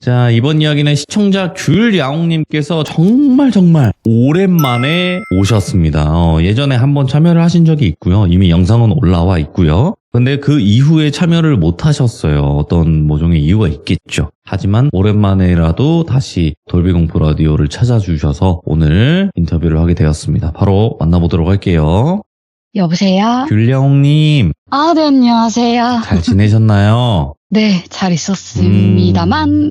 자, 이번 이야기는 시청자 귤야옹님께서 정말 오랜만에 오셨습니다. 예전에 한번 참여를 하신 적이 있고요. 이미 영상은 올라와 있고요. 근데 그 이후에 참여를 못 하셨어요. 어떤 모종의 이유가 있겠죠. 하지만 오랜만에라도 다시 돌비공포 라디오를 찾아주셔서 오늘 인터뷰를 하게 되었습니다. 바로 만나보도록 할게요. 여보세요? 귤야옹님. 네, 안녕하세요. 잘 지내셨나요? 네, 잘 있었습니다만,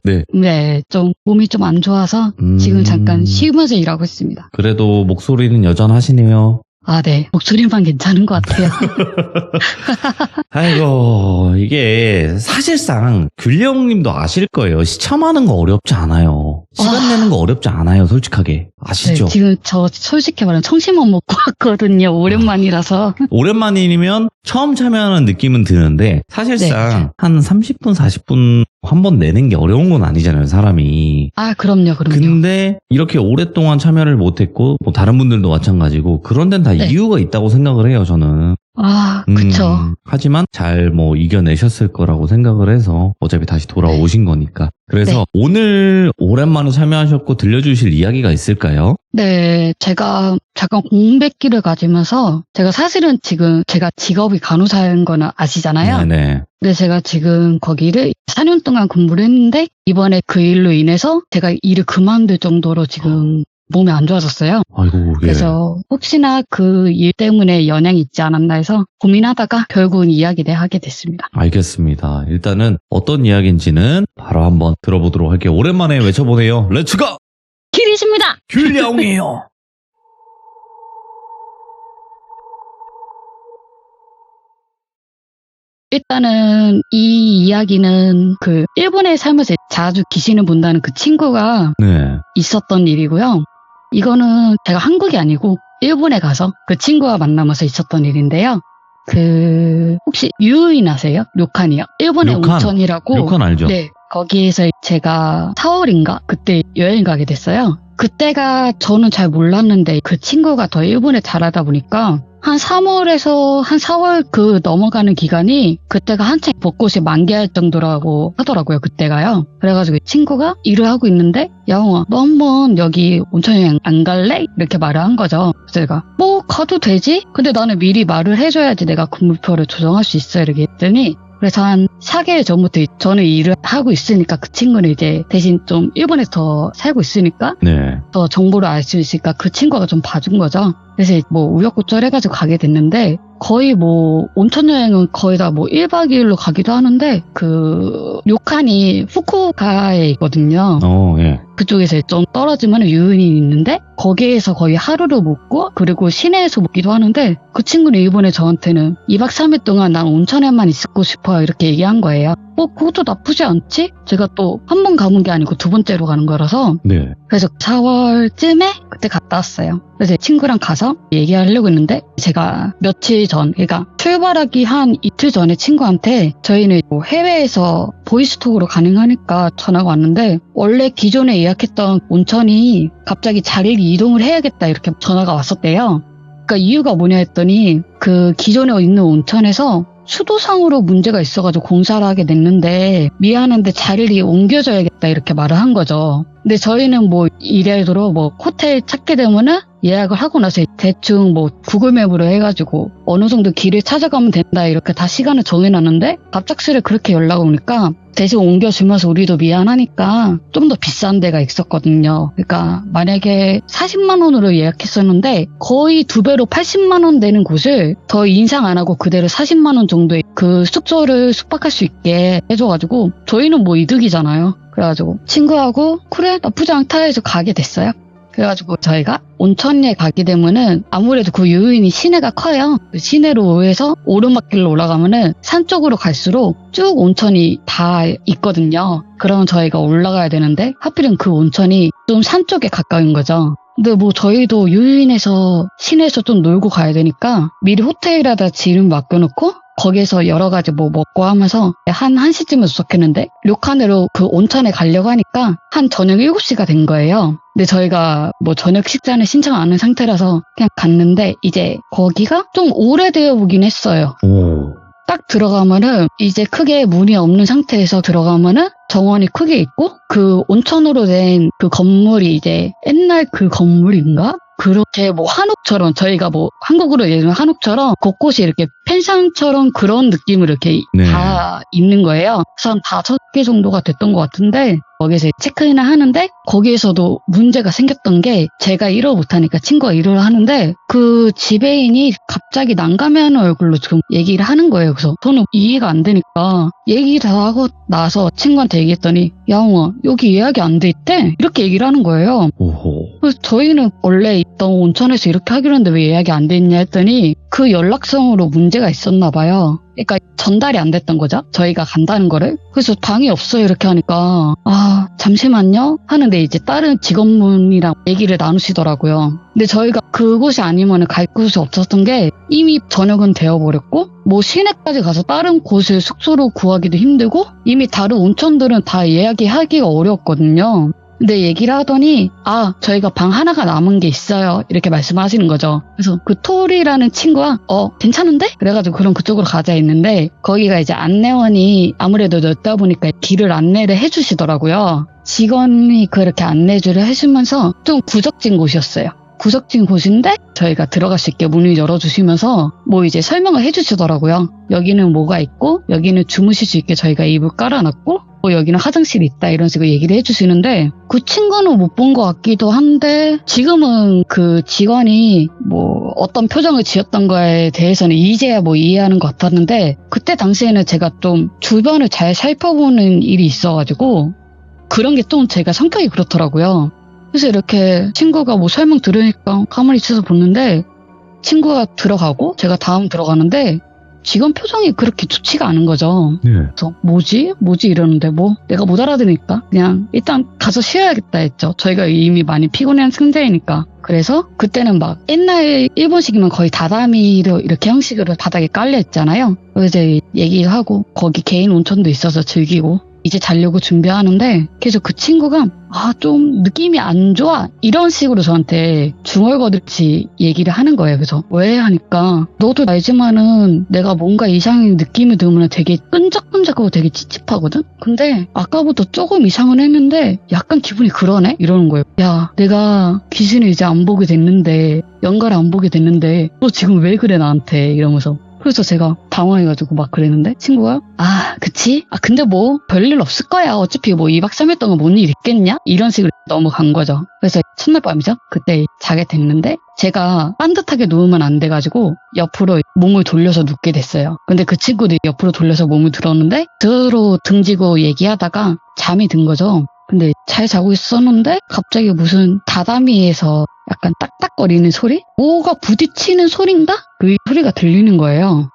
좀 몸이 좀 안 좋아서 지금 잠깐 쉬면서 일하고 있습니다. 그래도 목소리는 여전하시네요. 네, 목소리만 괜찮은 것 같아요. 아이고, 이게 사실상 귤야옹님도 아실 거예요. 시참하는 거 어렵지 않아요. 시간 내는 거 어렵지 않아요, 솔직하게. 아시죠? 네, 지금 저 솔직히 말하면 청심원 먹고 왔거든요. 오랜만이라서. 오랜만이면 처음 참여하는 느낌은 드는데 사실상 한 30분, 40분 한 번 내는 게 어려운 건 아니잖아요, 사람이. 그럼요. 근데 이렇게 오랫동안 참여를 못했고 뭐 다른 분들도 마찬가지고 그런 데는 다 이유가 있다고 생각을 해요, 저는. 그쵸. 하지만 잘 이겨내셨을 거라고 생각을 해서 어차피 다시 돌아오신 거니까. 그래서 오늘 오랜만에 참여하셨고 들려주실 이야기가 있을까요? 네, 제가 잠깐 공백기를 가지면서 제가 사실은 지금 제가 직업이 간호사인 거는 아시잖아요. 네네. 근데 제가 지금 거기를 4년 동안 근무를 했는데 이번에 그 일로 인해서 제가 일을 그만둘 정도로 지금 몸이 안 좋아졌어요. 아이고, 예. 그래서 혹시나 그 일 때문에 영향이 있지 않았나 해서 고민하다가 결국은 이야기를 하게 됐습니다. 알겠습니다. 일단은 어떤 이야기인지는 바로 한번 들어보도록 할게요. 오랜만에 외쳐보네요. 렛츠고! 킬이십니다! 귤야옹이에요. 일단은 이 이야기는 그 일본에 살면서 자주 귀신을 본다는 그 친구가 있었던 일이고요. 이거는 제가 한국이 아니고 일본에 가서 그 친구와 만나면서 있었던 일인데요. 혹시 유인 아세요? 료칸이요. 일본의 온천이라고. 료칸 알죠? 네. 거기에서 제가 4월인가? 그때 여행 가게 됐어요. 그때가 저는 잘 몰랐는데 그 친구가 더 일본에 잘 하다 보니까 한 3월에서 한 4월 그 넘어가는 기간이 그때가 한창 벚꽃이 만개할 정도라고 하더라고요. 그때가요. 그래가지고 친구가 일을 하고 있는데 야옹아 너 한번 여기 온천여행 안 갈래? 이렇게 말을 한 거죠. 그래서 제가 가도 되지? 근데 나는 미리 말을 해줘야지 내가 근무표를 조정할 수 있어 이렇게 했더니 그래서 한 4개월 전부터 저는 일을 하고 있으니까 그 친구는 이제 대신 좀 일본에서 더 살고 있으니까 더 정보를 알 수 있으니까 그 친구가 좀 봐준 거죠. 그래서 우여곡절 해가지고 가게 됐는데 거의 온천 여행은 거의 다 1박 2일로 가기도 하는데 그 료칸이 후쿠오카에 있거든요. 그쪽에서 좀 떨어지면 유인이 있는데 거기에서 거의 하루를 묵고 그리고 시내에서 묵기도 하는데 그 친구는 일본에 저한테는 2박 3일 동안 난 온천에만 있고 싶어요 이렇게 얘기한 거예요. 그것도 나쁘지 않지? 제가 또 한 번 가본 게 아니고 두 번째로 가는 거라서 그래서 4월쯤에 그때 갔다 왔어요. 그래서 친구랑 가서 얘기하려고 했는데 제가 며칠 전 그러니까 출발하기 한 이틀 전에 친구한테 저희는 해외에서 보이스톡으로 가능하니까 전화가 왔는데 원래 기존에 예약했던 온천이 갑자기 자리를 이동을 해야겠다 이렇게 전화가 왔었대요. 그러니까 이유가 뭐냐 했더니 그 기존에 있는 온천에서 수도상으로 문제가 있어가지고 공사를 하게 됐는데 미안한데 자리를 옮겨줘야겠다 이렇게 말을 한 거죠. 근데 저희는 이래도로 호텔 찾게 되면은 예약을 하고 나서 대충 구글맵으로 해가지고 어느 정도 길을 찾아가면 된다 이렇게 다 시간을 정해놨는데 갑작스레 그렇게 연락 오니까 대신 옮겨주면서 우리도 미안하니까 좀 더 비싼 데가 있었거든요. 그러니까 만약에 40만 원으로 예약했었는데 거의 2배로 80만 원 되는 곳을 더 인상 안 하고 그대로 40만 원 정도의 그 숙소를 숙박할 수 있게 해줘가지고 저희는 이득이잖아요. 그래가지고 친구하고 그래 나쁘지 않다 해서 가게 됐어요. 그래가지고 저희가 온천에 가게 되면은 아무래도 그 유인이 시내가 커요. 그 시내로 해서 오르막길로 올라가면은 산 쪽으로 갈수록 쭉 온천이 다 있거든요. 그러면 저희가 올라가야 되는데 하필은 그 온천이 좀 산 쪽에 가까운 거죠. 근데 저희도 유인에서 시내에서 좀 놀고 가야 되니까 미리 호텔에다 짐을 맡겨놓고 거기에서 여러 가지 먹고 하면서 한 1시쯤에 도착했는데 료칸으로 그 온천에 가려고 하니까 한 저녁 7시가 된 거예요. 근데 저희가 저녁 식사는 신청 안 한 상태라서 그냥 갔는데 이제 거기가 좀 오래되어 보긴 했어요. 딱 들어가면은 이제 크게 문이 없는 상태에서 들어가면은 정원이 크게 있고 그 온천으로 된 그 건물이 이제 옛날 그 건물인가? 그렇게 뭐 한옥처럼 저희가 뭐 한국으로 예를 들면 한옥처럼 곳곳이 이렇게 펜션처럼 그런 느낌으로 이렇게 네. 다 있는 거예요. 그래서 한 5개 정도가 됐던 것 같은데 거기서 체크인을 하는데 거기에서도 문제가 생겼던 게 제가 일을 못하니까 친구가 일을 하는데 그 지배인이 갑자기 난감해하는 얼굴로 지금 얘기를 하는 거예요. 그래서 저는 이해가 안 되니까 얘기 다 하고 나서 친구한테 얘기했더니 야옹아 여기 예약이 안 돼 있대 이렇게 얘기를 하는 거예요. 오호. 그래서 저희는 원래 있던 온천에서 이렇게 하기로 했는데 왜 예약이 안 돼 있냐 했더니 그 연락성으로 문제가 있었나 봐요. 그러니까 전달이 안 됐던 거죠. 저희가 간다는 거를. 그래서 방이 없어요 이렇게 하니까 아 잠시만요 하는데 이제 다른 직원분이랑 얘기를 나누시더라고요. 근데 저희가 그곳이 아니면 갈 곳이 없었던 게 이미 저녁은 되어버렸고 뭐 시내까지 가서 다른 곳을 숙소로 구하기도 힘들고 이미 다른 온천들은 다 예약이 하기가 어려웠거든요. 근데 얘기를 하더니 아 저희가 방 하나가 남은 게 있어요 이렇게 말씀하시는 거죠. 그래서 그 톨이라는 친구가 괜찮은데? 그래가지고 그럼 그쪽으로 가자 했는데 거기가 이제 안내원이 아무래도 넓다 보니까 길을 안내를 해주시더라고요. 직원이 그렇게 안내를 해주면서 좀 구석진 곳이었어요. 구석진 곳인데 저희가 들어갈 수 있게 문을 열어주시면서 뭐 이제 설명을 해주시더라고요. 여기는 뭐가 있고 여기는 주무실 수 있게 저희가 이불 깔아놨고 뭐 여기는 화장실이 있다 이런 식으로 얘기를 해주시는데 그 친구는 못 본 것 같기도 한데 지금은 그 직원이 뭐 어떤 표정을 지었던 거에 대해서는 이제야 뭐 이해하는 것 같았는데 그때 당시에는 제가 좀 주변을 잘 살펴보는 일이 있어가지고 그런 게 좀 제가 성격이 그렇더라고요. 그래서 이렇게 친구가 뭐 설명 들으니까 가만히 있어서 보는데 친구가 들어가고 제가 다음 들어가는데 직원 표정이 그렇게 좋지가 않은 거죠. 네. 그래서 뭐지 이러는데 뭐 내가 못 알아들으니까 그냥 일단 가서 쉬어야겠다 했죠. 저희가 이미 많이 피곤한 상태이니까. 그래서 그때는 막 옛날 일본식이면 거의 다다미로 이렇게 형식으로 바닥에 깔려 있잖아요. 그래서 이제 얘기하고 거기 개인 온천도 있어서 즐기고 이제 자려고 준비하는데 계속 그 친구가 좀 느낌이 안 좋아 이런 식으로 저한테 중얼거리듯이 얘기를 하는 거예요. 그래서 왜 하니까 너도 알지만은 내가 뭔가 이상한 느낌이 들면 되게 끈적끈적하고 되게 찝찝하거든. 근데 아까부터 조금 이상은 했는데 약간 기분이 그러네 이러는 거예요. 야 내가 귀신을 이제 안 보게 됐는데 연가를 안 보게 됐는데 너 지금 왜 그래 나한테 이러면서. 그래서 제가 당황해가지고 막 그랬는데 친구가 그치? 근데 뭐 별일 없을 거야. 어차피 뭐 2박 3일 동안 뭔 일 있겠냐? 이런 식으로 넘어간 거죠. 그래서 첫날 밤이죠. 그때 자게 됐는데 제가 반듯하게 누우면 안 돼가지고 옆으로 몸을 돌려서 눕게 됐어요. 근데 그 친구도 옆으로 돌려서 몸을 들었는데 스스로 등지고 얘기하다가 잠이 든 거죠. 근데 잘 자고 있었는데 갑자기 무슨 다다미에서 약간 딱딱거리는 소리? 뭐가 부딪히는 소린가? 그 소리가 들리는 거예요.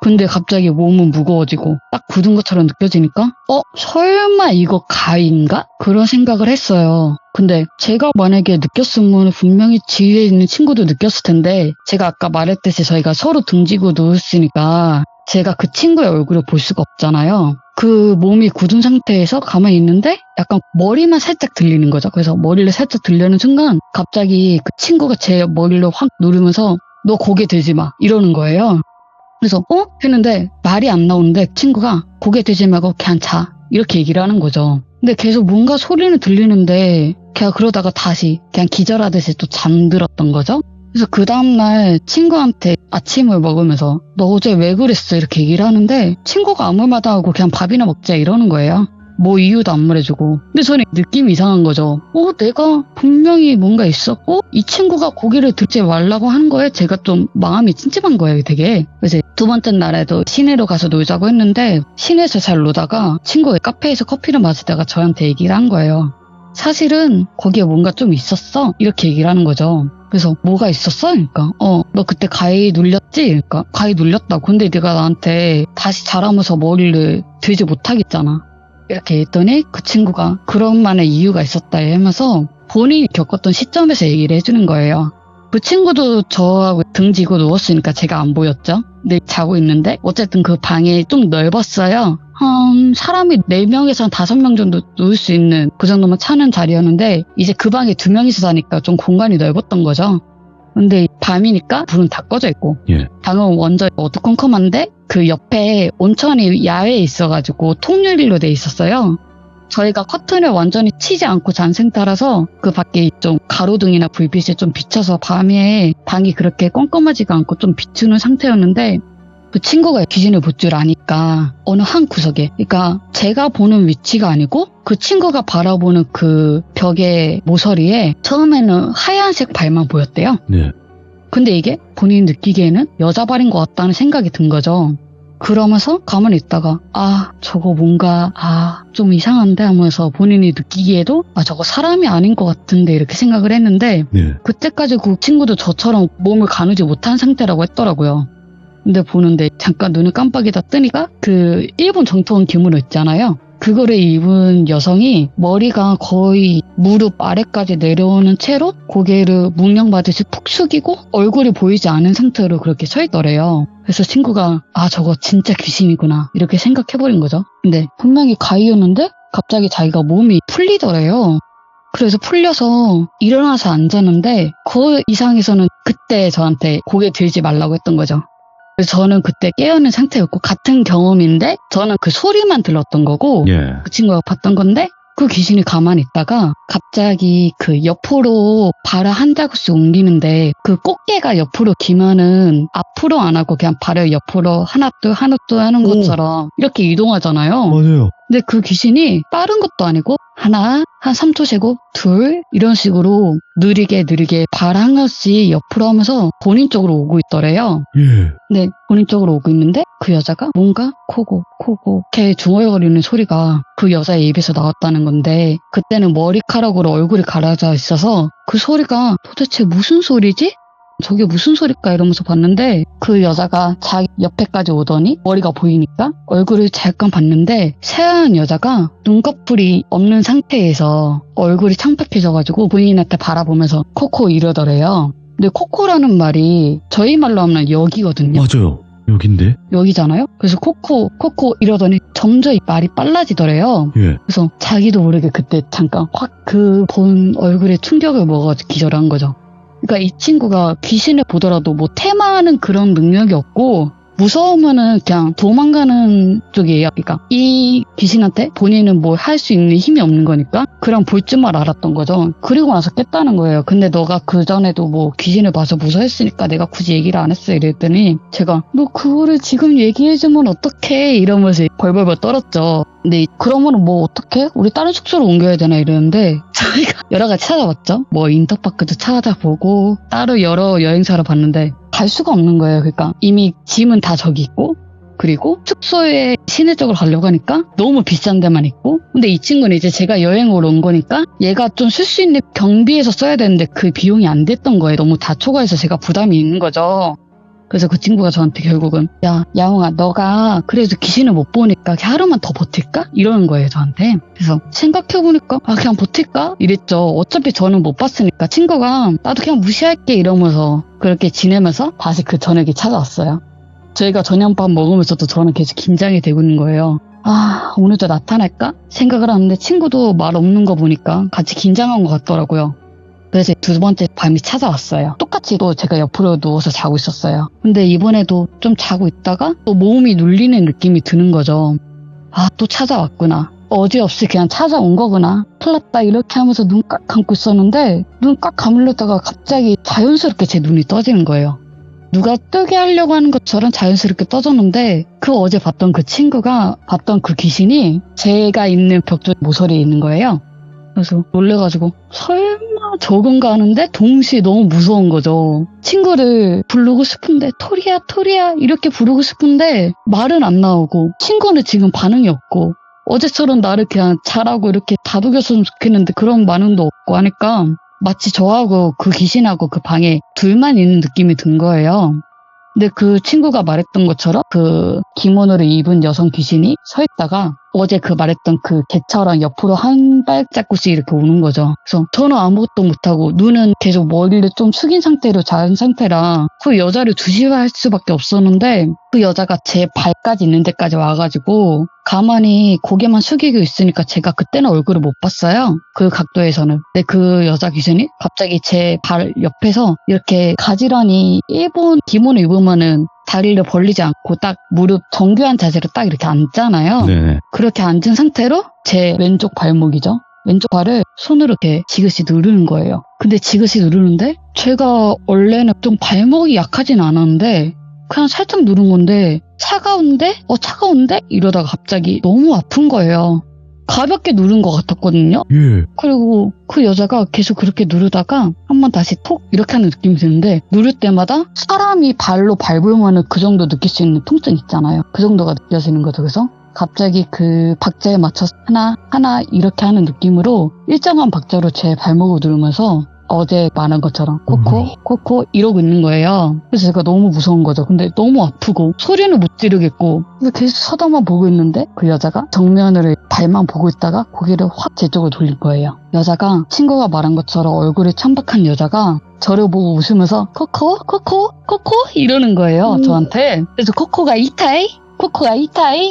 근데 갑자기 몸은 무거워지고 딱 굳은 것처럼 느껴지니까 설마 이거 가위인가? 그런 생각을 했어요. 근데 제가 만약에 느꼈으면 분명히 지위에 있는 친구도 느꼈을 텐데 제가 아까 말했듯이 저희가 서로 등지고 누웠으니까 제가 그 친구의 얼굴을 볼 수가 없잖아요. 그 몸이 굳은 상태에서 가만히 있는데 약간 머리만 살짝 들리는 거죠. 그래서 머리를 살짝 들려는 순간 갑자기 그 친구가 제 머리를 확 누르면서 너 고개 들지 마 이러는 거예요. 그래서 했는데 말이 안 나오는데 친구가 고개 들지 말고 그냥 자 이렇게 얘기를 하는 거죠. 근데 계속 뭔가 소리는 들리는데 그냥 그러다가 다시 그냥 기절하듯이 또 잠들었던 거죠. 그래서 그 다음날 친구한테 아침을 먹으면서 너 어제 왜 그랬어 이렇게 얘기를 하는데 친구가 아무 말도 안 하고 그냥 밥이나 먹자 이러는 거예요. 뭐 이유도 안 말해주고. 근데 저는 느낌이 이상한 거죠. 내가 분명히 뭔가 있었고 이 친구가 고기를 들지 말라고 하는 거에 제가 좀 마음이 찜찜한 거예요 되게. 그래서 두 번째 날에도 시내로 가서 놀자고 했는데 시내에서 잘 놀다가 친구가 카페에서 커피를 마시다가 저한테 얘기를 한 거예요. 사실은 거기에 뭔가 좀 있었어 이렇게 얘기를 하는 거죠. 그래서 뭐가 있었어? 그러니까 너 그때 가위 눌렸지? 그러니까 가위 눌렸다고. 근데 네가 나한테 다시 자라면서 머리를 들지 못하겠잖아 이렇게 했더니 그 친구가 그런 만의 이유가 있었다 하면서 본인이 겪었던 시점에서 얘기를 해주는 거예요. 그 친구도 저하고 등지고 누웠으니까 제가 안 보였죠. 근데 자고 있는데 어쨌든 그 방이 좀 넓었어요. 사람이 4명에서 5명 정도 누울 수 있는 그 정도만 차는 자리였는데 이제 그 방에 2명이서 자니까 좀 공간이 넓었던 거죠. 근데 밤이니까 불은 다 꺼져 있고 예. 방은 완전 어두컴컴한데 그 옆에 온천이 야외에 있어가지고 통유리로 돼 있었어요. 저희가 커튼을 완전히 치지 않고 잔 상태라서 그 밖에 좀 가로등이나 불빛이 좀 비쳐서 밤에 방이 그렇게 껌껌하지가 않고 좀 비추는 상태였는데 그 친구가 귀신을 볼 줄 아니까 어느 한 구석에, 그러니까 제가 보는 위치가 아니고 그 친구가 바라보는 그 벽의 모서리에 처음에는 하얀색 발만 보였대요. 네. 근데 이게 본인이 느끼기에는 여자 발인 것 같다는 생각이 든 거죠. 그러면서 가만히 있다가 저거 뭔가 좀 이상한데 하면서 본인이 느끼기에도 저거 사람이 아닌 것 같은데 이렇게 생각을 했는데 네. 그때까지 그 친구도 저처럼 몸을 가누지 못한 상태라고 했더라고요. 근데 보는데 잠깐 눈을 깜빡이다 뜨니까 그 일본 정통 기모노 있잖아요. 그거를 입은 여성이 머리가 거의 무릎 아래까지 내려오는 채로 고개를 묵념받듯이 푹 숙이고 얼굴이 보이지 않은 상태로 그렇게 서 있더래요. 그래서 친구가 저거 진짜 귀신이구나 이렇게 생각해버린 거죠. 근데 분명히 가이였는데 갑자기 자기가 몸이 풀리더래요. 그래서 풀려서 일어나서 앉았는데 그 이상에서는 그때 저한테 고개 들지 말라고 했던 거죠. 그래서 저는 그때 깨어있는 상태였고 같은 경험인데 저는 그 소리만 들었던 거고 예. 그 친구가 봤던 건데 그 귀신이 가만히 있다가 갑자기 그 옆으로 발을 한 자국씩 옮기는데 그 꽃게가 옆으로 기면은 앞으로 안 하고 그냥 발을 옆으로 하나 둘 하는 것처럼 이렇게 이동하잖아요. 맞아요. 근데 그 귀신이 빠른 것도 아니고 하나, 한 3초 세고 둘 이런 식으로 느리게 발 한 가지 옆으로 하면서 본인 쪽으로 오고 있더래요. 예. 근데 본인 쪽으로 오고 있는데 그 여자가 뭔가 코고 이렇게 중얼거리는 소리가 그 여자의 입에서 나왔다는 건데 그때는 머리카락으로 얼굴이 가려져 있어서 그 소리가 도대체 무슨 소리지? 저게 무슨 소릴까 이러면서 봤는데 그 여자가 자기 옆에까지 오더니 머리가 보이니까 얼굴을 잠깐 봤는데 새하얀 여자가 눈꺼풀이 없는 상태에서 얼굴이 창백해져가지고 본인한테 바라보면서 코코 이러더래요. 근데 코코라는 말이 저희 말로 하면 여기거든요. 맞아요. 여긴데? 여기잖아요. 그래서 코코 이러더니 점점 이 말이 빨라지더래요. 예. 그래서 자기도 모르게 그때 잠깐 확 그 본 얼굴에 충격을 먹어가지고 기절한 거죠. 그러니까 이 친구가 귀신을 보더라도 뭐 테마하는 그런 능력이 없고 무서우면은 그냥 도망가는 쪽이에요. 그러니까 이 귀신한테 본인은 뭐 할 수 있는 힘이 없는 거니까 그냥 볼 줄만 알았던 거죠. 그리고 나서 깼다는 거예요. 근데 너가 그전에도 뭐 귀신을 봐서 무서워했으니까 내가 굳이 얘기를 안 했어 이랬더니 제가 너 그거를 지금 얘기해주면 어떡해 이러면서 벌벌벌 떨었죠. 근데 그러면은 뭐 어떡해? 우리 다른 숙소로 옮겨야 되나 이러는데 저희가 여러 가지 찾아봤죠. 뭐 인터파크도 찾아보고 따로 여러 여행사를 봤는데 갈 수가 없는 거예요. 그러니까 이미 짐은 다 저기 있고 그리고 숙소에 시내 쪽으로 가려고 하니까 너무 비싼 데만 있고 근데 이 친구는 이제 제가 여행으로 온 거니까 얘가 좀 쓸 수 있는 경비에서 써야 되는데 그 비용이 안 됐던 거예요. 너무 다 초과해서 제가 부담이 있는 거죠. 그래서 그 친구가 저한테 결국은 야옹아 너가 그래도 귀신을 못 보니까 하루만 더 버틸까? 이러는 거예요 저한테. 그래서 생각해보니까 그냥 버틸까? 이랬죠. 어차피 저는 못 봤으니까 친구가 나도 그냥 무시할게 이러면서 그렇게 지내면서 다시 그 저녁에 찾아왔어요. 저희가 저녁밥 먹으면서도 저는 계속 긴장이 되고 있는 거예요. 오늘도 나타날까? 생각을 하는데 친구도 말 없는 거 보니까 같이 긴장한 것 같더라고요. 그래서 두 번째 밤이 찾아왔어요. 똑같이 또 제가 옆으로 누워서 자고 있었어요. 근데 이번에도 좀 자고 있다가 또 몸이 눌리는 느낌이 드는 거죠. 또 찾아왔구나. 어지없이 그냥 찾아온 거구나. 큰일 났다 이렇게 하면서 눈 깍 감고 있었는데 눈 깍 감으려다가 갑자기 자연스럽게 제 눈이 떠지는 거예요. 누가 뜨게 하려고 하는 것처럼 자연스럽게 떠졌는데 그 어제 봤던 그 친구가 봤던 그 귀신이 제가 있는 벽 쪽 모서리에 있는 거예요. 그래서 놀래가지고 설마 저건가 하는데 동시에 너무 무서운 거죠. 친구를 부르고 싶은데 토리야 이렇게 부르고 싶은데 말은 안 나오고 친구는 지금 반응이 없고 어제처럼 나를 그냥 잘하고 이렇게 다독였으면 좋겠는데 그런 반응도 없고 하니까 마치 저하고 그 귀신하고 그 방에 둘만 있는 느낌이 든 거예요. 근데 그 친구가 말했던 것처럼 그 기모노를 입은 여성 귀신이 서 있다가 어제 그 말했던 그 개처럼 옆으로 한 발자국씩 이렇게 오는 거죠. 그래서 저는 아무것도 못하고 눈은 계속 머리를 좀 숙인 상태로 자는 상태라 그 여자를 주시할 수밖에 없었는데 그 여자가 제 발까지 있는 데까지 와가지고 가만히 고개만 숙이고 있으니까 제가 그때는 얼굴을 못 봤어요. 그 각도에서는. 근데 그 여자 귀신이 갑자기 제 발 옆에서 이렇게 가지런히 일본 기본을 입으면은 다리를 벌리지 않고 딱 무릎 정교한 자세로 딱 이렇게 앉잖아요. 네네. 그렇게 앉은 상태로 제 왼쪽 발목이죠. 왼쪽 발을 손으로 이렇게 지그시 누르는 거예요. 근데 지그시 누르는데 제가 원래는 좀 발목이 약하진 않았는데 그냥 살짝 누른 건데 차가운데? 차가운데? 이러다가 갑자기 너무 아픈 거예요. 가볍게 누른 것 같았거든요. 예. 그리고 그 여자가 계속 그렇게 누르다가 한 번 다시 톡 이렇게 하는 느낌이 드는데 누를 때마다 사람이 발로 밟으면 그 정도 느낄 수 있는 통증 있잖아요. 그 정도가 느껴지는 거죠. 그래서 갑자기 그 박자에 맞춰서 하나 이렇게 하는 느낌으로 일정한 박자로 제 발목을 누르면서 어제 말한 것처럼 코코 이러고 있는 거예요. 그래서 제가 너무 무서운 거죠. 근데 너무 아프고 소리는 못 지르겠고 그래서 계속 서다만 보고 있는데 그 여자가 정면으로 발만 보고 있다가 고개를 확 제 쪽으로 돌린 거예요. 여자가 친구가 말한 것처럼 얼굴이 천박한 여자가 저를 보고 웃으면서 코코 이러는 거예요. 저한테. 그래서 코코가 이타이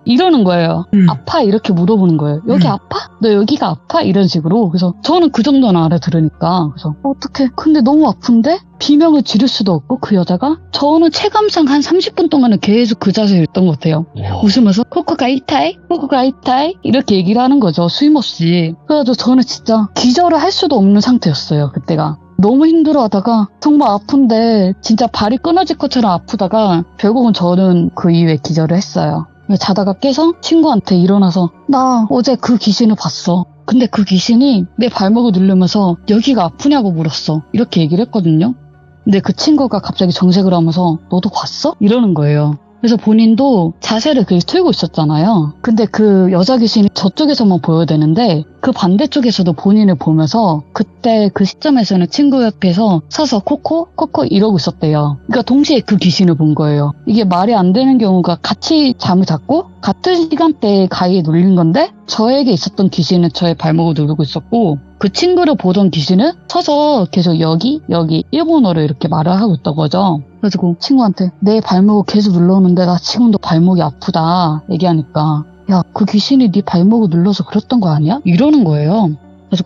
이러는 거예요. 아파 이렇게 물어보는 거예요. 여기 아파? 너 여기가 아파? 이런 식으로. 그래서 저는 그 정도는 알아들으니까 그래서 어떡해. 근데 너무 아픈데 비명을 지를 수도 없고 그 여자가 저는 체감상 한 30분 동안은 계속 그 자세에 있던 것 같아요. 웃으면서 코코가 이타이 이렇게 얘기를 하는 거죠. 수임없이. 그래가지고 저는 진짜 기절을 할 수도 없는 상태였어요. 그때가. 너무 힘들어하다가 정말 아픈데 진짜 발이 끊어질 것처럼 아프다가 결국은 저는 그 이후에 기절을 했어요. 자다가 깨서 친구한테 일어나서 나 어제 그 귀신을 봤어. 근데 그 귀신이 내 발목을 누르면서 여기가 아프냐고 물었어. 이렇게 얘기를 했거든요. 근데 그 친구가 갑자기 정색을 하면서 너도 봤어? 이러는 거예요. 그래서 본인도 자세를 계속 틀고 있었잖아요. 근데 그 여자 귀신이 저쪽에서만 보여야 되는데 그 반대쪽에서도 본인을 보면서 그때 그 시점에서는 친구 옆에서 서서 코코 이러고 있었대요. 그러니까 동시에 그 귀신을 본 거예요. 이게 말이 안 되는 경우가 같이 잠을 잤고 같은 시간대에 가위에 눌린 건데 저에게 있었던 귀신은 저의 발목을 누르고 있었고 그 친구를 보던 귀신은 서서 계속 여기 일본어로 이렇게 말을 하고 있던 거죠. 그래서 친구한테 내 발목을 계속 눌렀는데 나 지금도 발목이 아프다 얘기하니까 야, 그 귀신이 네 발목을 눌러서 그랬던 거 아니야? 이러는 거예요. 그래서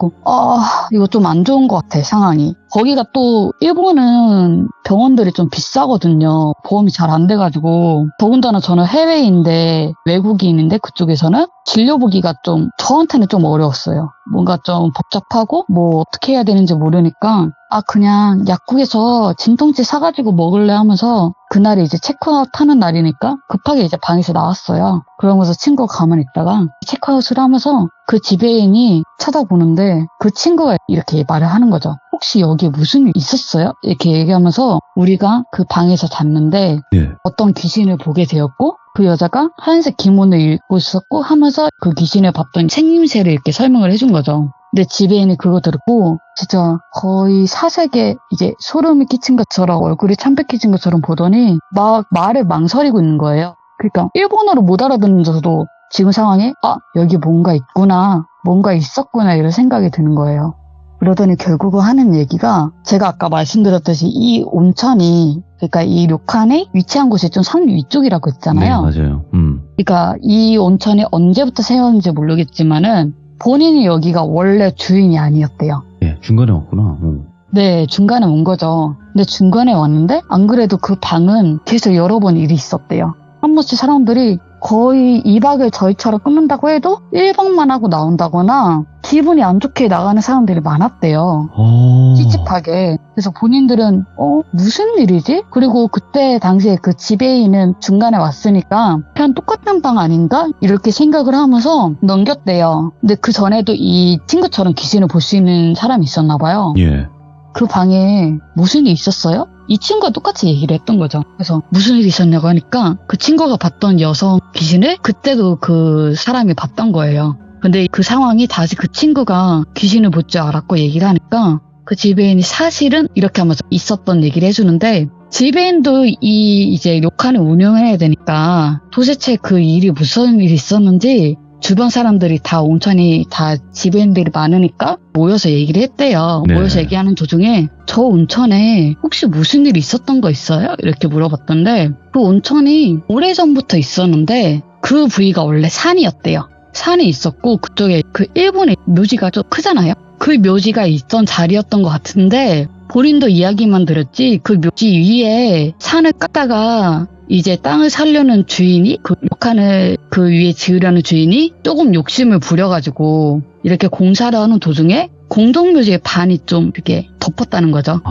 이거 좀 안 좋은 것 같아, 상황이. 거기가 또 일본은 병원들이 좀 비싸거든요. 보험이 잘 안 돼가지고. 더군다나 저는 해외인데 외국인인데 그쪽에서는 진료 보기가 좀 저한테는 좀 어려웠어요. 뭔가 좀 복잡하고 뭐 어떻게 해야 되는지 모르니까 그냥 약국에서 진통제 사가지고 먹을래 하면서 그날이 이제 체크아웃 하는 날이니까 급하게 이제 방에서 나왔어요. 그러면서 친구가 가만히 있다가 체크아웃을 하면서 그 지배인이 쳐다보는데 그 친구가 이렇게 말을 하는 거죠. 혹시 여기에 무슨 일 있었어요? 이렇게 얘기하면서 우리가 그 방에서 잤는데 어떤 귀신을 보게 되었고 그 여자가 하얀색 기문을 입고 있었고 하면서 그 귀신을 봤던 생김새를 이렇게 설명을 해준 거죠. 근데 지배인이 그거 듣고 진짜 거의 사색에 이제 소름이 끼친 것처럼 얼굴이 참백해진 것처럼 보더니 막 말을 망설이고 있는 거예요. 그러니까 일본어를 못 알아듣는데도 지금 상황에 여기 뭔가 있구나, 뭔가 있었구나 이런 생각이 드는 거예요. 그러더니 결국은 하는 얘기가 제가 아까 말씀드렸듯이 이 온천이 그러니까 이 료칸에 위치한 곳이 좀 산 위쪽이라고 했잖아요. 네, 맞아요. 그러니까 이 온천이 언제부터 세웠는지 모르겠지만은 본인이 여기가 원래 주인이 아니었대요. 네, 중간에 왔구나. 네, 중간에 온 거죠. 근데 중간에 왔는데 안 그래도 그 방은 계속 여러 번 일이 있었대요. 한 번씩 사람들이 거의 2박을 저희처럼 끊는다고 해도 1박만 하고 나온다거나 기분이 안 좋게 나가는 사람들이 많았대요. 찝찝하게. 그래서 본인들은 무슨 일이지? 그리고 그때 당시에 그 지배인은 중간에 왔으니까 그냥 똑같은 방 아닌가? 이렇게 생각을 하면서 넘겼대요. 근데 그 전에도 이 친구처럼 귀신을 볼 수 있는 사람이 있었나 봐요. 예. 그 방에 무슨 일이 있었어요? 이 친구가 똑같이 얘기를 했던 거죠. 그래서 무슨 일이 있었냐고 하니까 그 친구가 봤던 여성 귀신을 그때도 그 사람이 봤던 거예요. 근데 그 상황이 다시 그 친구가 귀신을 볼 줄 알았고 얘기를 하니까 그 지배인이 사실은 이렇게 하면서 있었던 얘기를 해주는데 지배인도 이제 료칸을 운영해야 되니까 도대체 그 일이 무슨 일이 있었는지 주변 사람들이 다 온천이 다 지배인들이 많으니까 모여서 얘기를 했대요. 네. 모여서 얘기하는 도중에 저 온천에 혹시 무슨 일이 있었던 거 있어요? 이렇게 물어봤던데 그 온천이 오래전부터 있었는데 그 부위가 원래 산이었대요. 산이 있었고 그쪽에 그 일본의 묘지가 좀 크잖아요. 그 묘지가 있던 자리였던 것 같은데 본인도 이야기만 들었지 그 묘지 위에 산을 깎다가 이제 땅을 살려는 주인이 그 욕한을 그 위에 지으려는 주인이 조금 욕심을 부려가지고 이렇게 공사를 하는 도중에 공동묘지의 반이 좀 이렇게 덮었다는 거죠.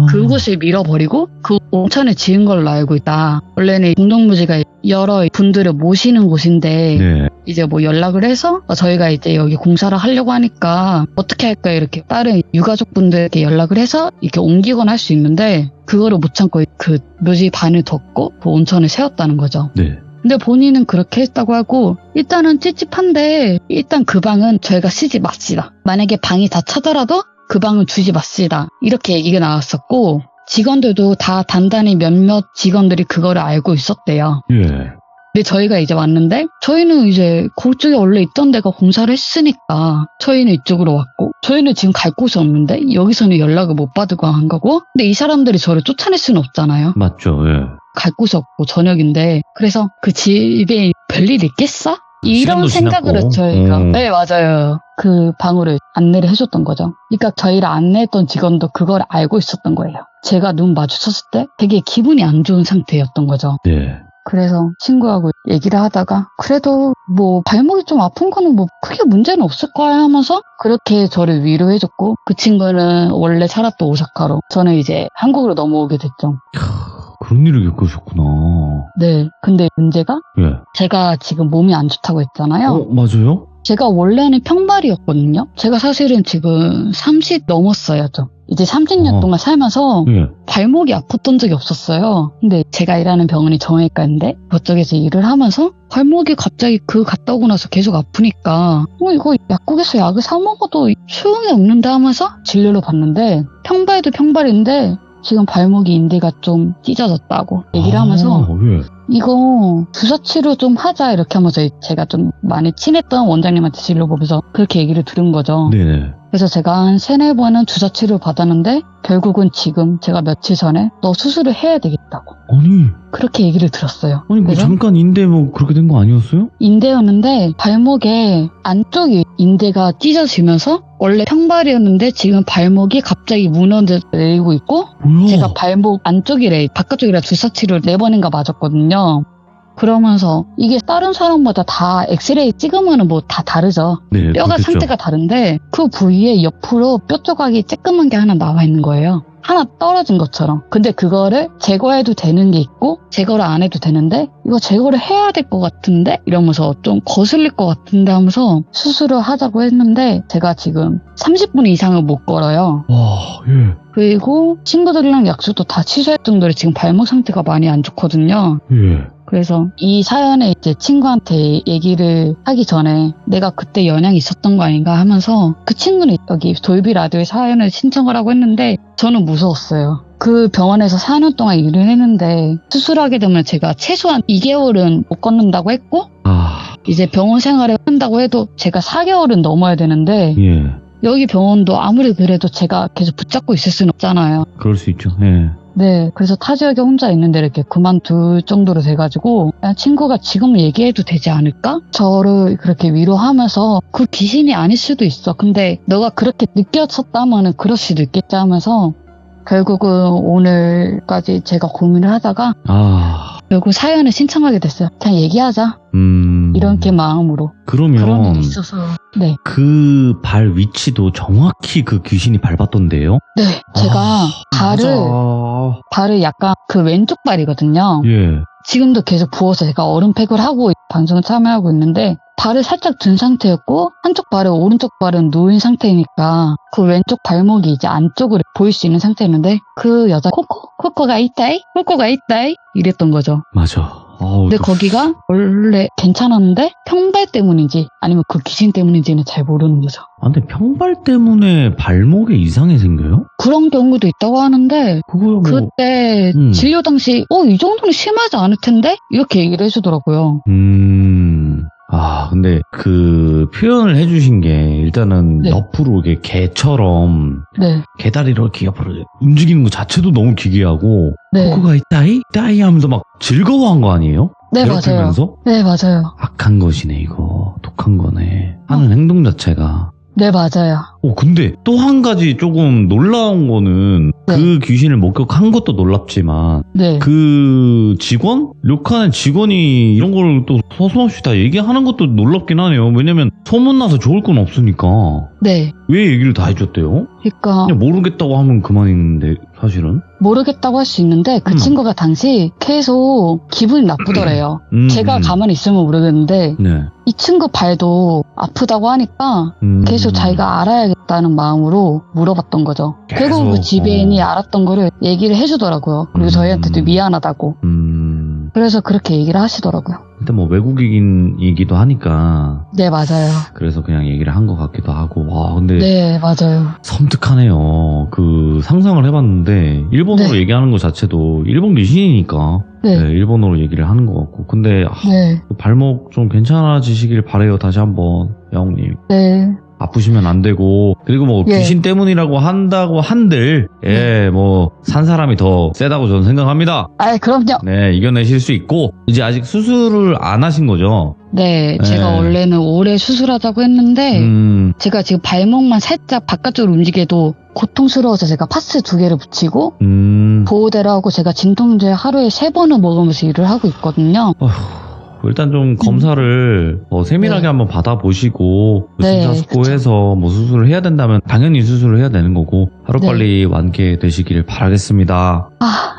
그곳을 밀어버리고 그 온천을 지은 걸로 알고 있다. 원래는 공동묘지가 여러 분들을 모시는 곳인데 네. 이제 뭐 연락을 해서 저희가 이제 여기 공사를 하려고 하니까 어떻게 할까 이렇게 다른 유가족분들에게 연락을 해서 이렇게 옮기거나 할 수 있는데 그거를 못 참고 그 묘지 반을 덮고 그 온천을 세웠다는 거죠. 네. 근데 본인은 그렇게 했다고 하고 일단은 찝찝한데 일단 그 방은 저희가 쓰지 맙시다. 만약에 방이 다 차더라도 그 방은 주지 맙시다. 이렇게 얘기가 나왔었고 직원들도 다 단단히 몇몇 직원들이 그거를 알고 있었대요. 예. 근데 저희가 이제 왔는데 저희는 이제 그쪽에 원래 있던 데가 공사를 했으니까 저희는 이쪽으로 왔고 저희는 지금 갈 곳이 없는데 여기서는 연락을 못 받고 한 거고 근데 이 사람들이 저를 쫓아낼 수는 없잖아요. 맞죠. 예. 갈 곳이 없고 저녁인데 그래서 그 집에 별일 있겠어? 이런 시간도 생각으로 지났고. 저희가 네 맞아요. 그 방으로 안내를 해줬던 거죠. 그러니까 저희를 안내했던 직원도 그걸 알고 있었던 거예요. 제가 눈 마주쳤을 때 되게 기분이 안 좋은 상태였던 거죠. 네. 그래서 친구하고 얘기를 하다가 그래도 뭐 발목이 좀 아픈 거는 뭐 크게 문제는 없을 거야 하면서 그렇게 저를 위로해줬고 그 친구는 원래 살았던 오사카로 저는 이제 한국으로 넘어오게 됐죠. 그런 일을 겪으셨구나. 네. 근데 문제가 예. 제가 지금 몸이 안 좋다고 했잖아요. 맞아요? 제가 원래는 평발이었거든요. 제가 사실은 지금 30 넘었어요. 좀. 이제 30년 동안 살면서 예. 발목이 아팠던 적이 없었어요. 근데 제가 일하는 병원이 정형외과인데 그쪽에서 일을 하면서 발목이 갑자기 그 갔다 오고 나서 계속 아프니까 이거 약국에서 약을 사 먹어도 소용이 없는데 하면서 진료를 받는데 평발도 평발인데 지금 발목이 인대가 좀 찢어졌다고 얘기를 하면서 예. 이거 주사 치료 좀 하자 이렇게 하면서 제가 좀 많이 친했던 원장님한테 진료 보면서 그렇게 얘기를 들은 거죠. 네네. 그래서 제가 한 3-4번은 주사 치료를 받았는데 결국은 지금 제가 며칠 전에 너 수술을 해야 되겠다고 아니 그렇게 얘기를 들었어요. 뭐 그래서 잠깐 인대 뭐 그렇게 된 거 아니었어요? 인대였는데 발목에 안쪽이 인대가 찢어지면서 원래 평발이었는데 지금 발목이 갑자기 무너져내리고 있고 뭐야? 제가 발목 안쪽이래 바깥쪽이라 주사 치료를 4번인가 맞았거든요. 그러면서 이게 다른 사람마다 다 엑스레이 찍으면 뭐 다 다르죠. 네, 뼈가 그렇겠죠. 상태가 다른데 그 부위에 옆으로 뼈 조각이 쬐끄만 게 하나 나와 있는 거예요. 하나 떨어진 것처럼. 근데 그거를 제거해도 되는 게 있고 제거를 안 해도 되는데 이거 제거를 해야 될 것 같은데 이러면서 좀 거슬릴 것 같은데 하면서 수술을 하자고 했는데 제가 지금 30분 이상을 못 걸어요. 와, 예. 그리고 친구들이랑 약속도 다 취소할 정도로 지금 발목 상태가 많이 안 좋거든요. 예. 그래서 이 사연에 이제 친구한테 얘기를 하기 전에 내가 그때 영향이 있었던 거 아닌가 하면서 그 친구는 여기 돌비 라디오에 사연을 신청을 하고 했는데 저는 무서웠어요. 그 병원에서 4년 동안 일을 했는데 수술하게 되면 제가 최소한 2개월은 못 걷는다고 했고 이제 병원 생활을 한다고 해도 제가 4개월은 넘어야 되는데 예. 여기 병원도 아무리 그래도 제가 계속 붙잡고 있을 수는 없잖아요. 그럴 수 있죠. 예. 네, 그래서 타 지역에 혼자 있는데 이렇게 그만둘 정도로 돼가지고 그냥 친구가 지금 얘기해도 되지 않을까? 저를 그렇게 위로하면서 그 귀신이 아닐 수도 있어. 근데 너가 그렇게 느꼈었다면은 그럴 수도 있겠지 하면서 결국은 오늘까지 제가 고민을 하다가 결국 사연을 신청하게 됐어요. 그냥 얘기하자. 이렇게 마음으로. 그런 그러면 일이 있어서. 네. 그 발 위치도 정확히 그 귀신이 밟았던데요? 네, 제가 발을 약간 그 왼쪽 발이거든요. 예. 지금도 계속 부어서 제가 얼음팩을 하고 방송을 참여하고 있는데 발을 살짝 든 상태였고 한쪽 발은 오른쪽 발은 누운 상태니까 그 왼쪽 발목이 이제 안쪽으로 보일 수 있는 상태였는데 그 여자 코코가 있다이 이랬던 거죠. 맞아. 근데 거기가 원래 괜찮았는데 평발 때문인지 아니면 그 귀신 때문인지는 잘 모르는 거죠. 근데 평발 때문에 발목에 이상이 생겨요? 그런 경우도 있다고 하는데 그거 그때 진료 당시 이 정도는 심하지 않을 텐데? 이렇게 얘기를 해주더라고요. 근데 그 표현을 해주신 게 일단은 네. 옆으로 이렇게 개처럼 네. 개다리로 이렇게 옆으로 움직이는 것 자체도 너무 기괴하고 네. 코코가 있다이 하면서 막 즐거워한 거 아니에요? 네, 맞아요. 괴롭히면서? 네, 맞아요. 악한 것이네 이거. 독한 거네. 하는 행동 자체가. 네, 맞아요. 근데 또 한 가지 조금 놀라운 거는 네. 그 귀신을 목격한 것도 놀랍지만 네. 그 직원? 료칸의 직원이 이런 걸 또 서슴없이 다 얘기하는 것도 놀랍긴 하네요. 왜냐면 소문나서 좋을 건 없으니까. 네. 왜 얘기를 다 해줬대요? 그러니까 그냥 모르겠다고 하면 그만인데 사실은. 모르겠다고 할 수 있는데 그 친구가 당시 계속 기분이 나쁘더래요. 제가 가만히 있으면 모르겠는데 네. 이 친구 발도 아프다고 하니까 계속 자기가 알아야겠다는 마음으로 물어봤던 거죠. 결국 그 지배인이 알았던 거를 얘기를 해주더라고요. 그리고 저희한테도 미안하다고. 그래서 그렇게 얘기를 하시더라고요. 일단 뭐 외국인이기도 하니까. 네, 맞아요. 그래서 그냥 얘기를 한 것 같기도 하고. 와, 근데. 네, 맞아요. 섬뜩하네요. 그 상상을 해봤는데 일본어로 네. 얘기하는 것 자체도 일본 귀신이니까. 네. 네, 일본어로 얘기를 하는 것 같고. 근데 네. 발목 좀 괜찮아지시길 바래요. 다시 한번 야옹님. 네. 아프시면 안 되고, 그리고 뭐 예. 귀신 때문이라고 한다고 한들 뭐 산 사람이 더 세다고 저는 생각합니다. 그럼요. 네, 이겨내실 수 있고. 이제 아직 수술을 안 하신 거죠? 네, 제가 네. 원래는 올해 수술하자고 했는데 제가 지금 발목만 살짝 바깥쪽으로 움직여도 고통스러워서 제가 파스 2개를 붙이고 보호대로 하고 제가 진통제 하루에 3번을 먹으면서 일을 하고 있거든요. 일단 좀 검사를 세밀하게 네. 한번 받아보시고 네, 심사숙고해서 뭐 수술을 해야 된다면 당연히 수술을 해야 되는 거고 하루빨리 완쾌되시길 바라겠습니다.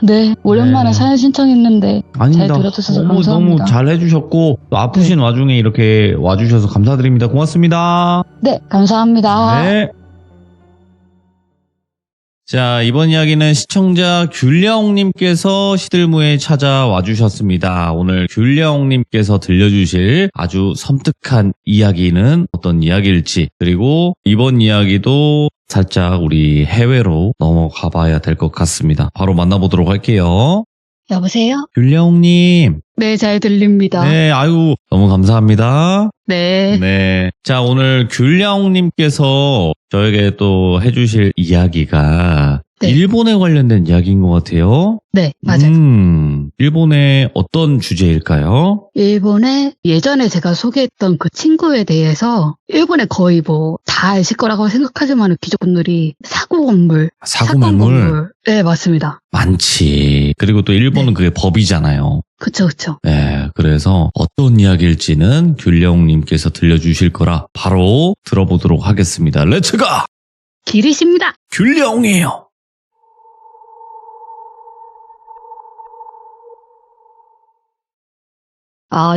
네. 오랜만에 네. 사연 신청했는데 아닙니다. 잘 들어주셔서 너무 감사합니다. 잘 해주셨고 또 아프신 와중에 이렇게 와주셔서 감사드립니다. 고맙습니다. 네, 감사합니다. 네. 자, 이번 이야기는 시청자 귤려옹님께서 시들무에 찾아와 주셨습니다. 오늘 귤려옹님께서 들려주실 아주 섬뜩한 이야기는 어떤 이야기일지, 그리고 이번 이야기도 살짝 우리 해외로 넘어가 봐야 될 것 같습니다. 바로 만나보도록 할게요. 여보세요? 귤려옹님. 네, 잘 들립니다. 네, 아유, 너무 감사합니다. 네. 네. 자, 오늘 귤려옹님께서 저에게 또 해주실 이야기가 네. 일본에 관련된 이야기인 것 같아요. 네, 맞아요. 일본의 어떤 주제일까요? 일본에 예전에 제가 소개했던 그 친구에 대해서 일본에 거의 뭐 다 아실 거라고 생각하지만 귀족분들이 사고 건물, 사고 사건 매물 건물. 네, 맞습니다. 많지. 그리고 또 일본은 그게 법이잖아요. 그쵸. 네, 그래서 어떤 이야기일지는 귤려옹님께서 들려주실 거라 바로 들어보도록 하겠습니다. 렛츠가! 길이십니다. 귤려옹이에요.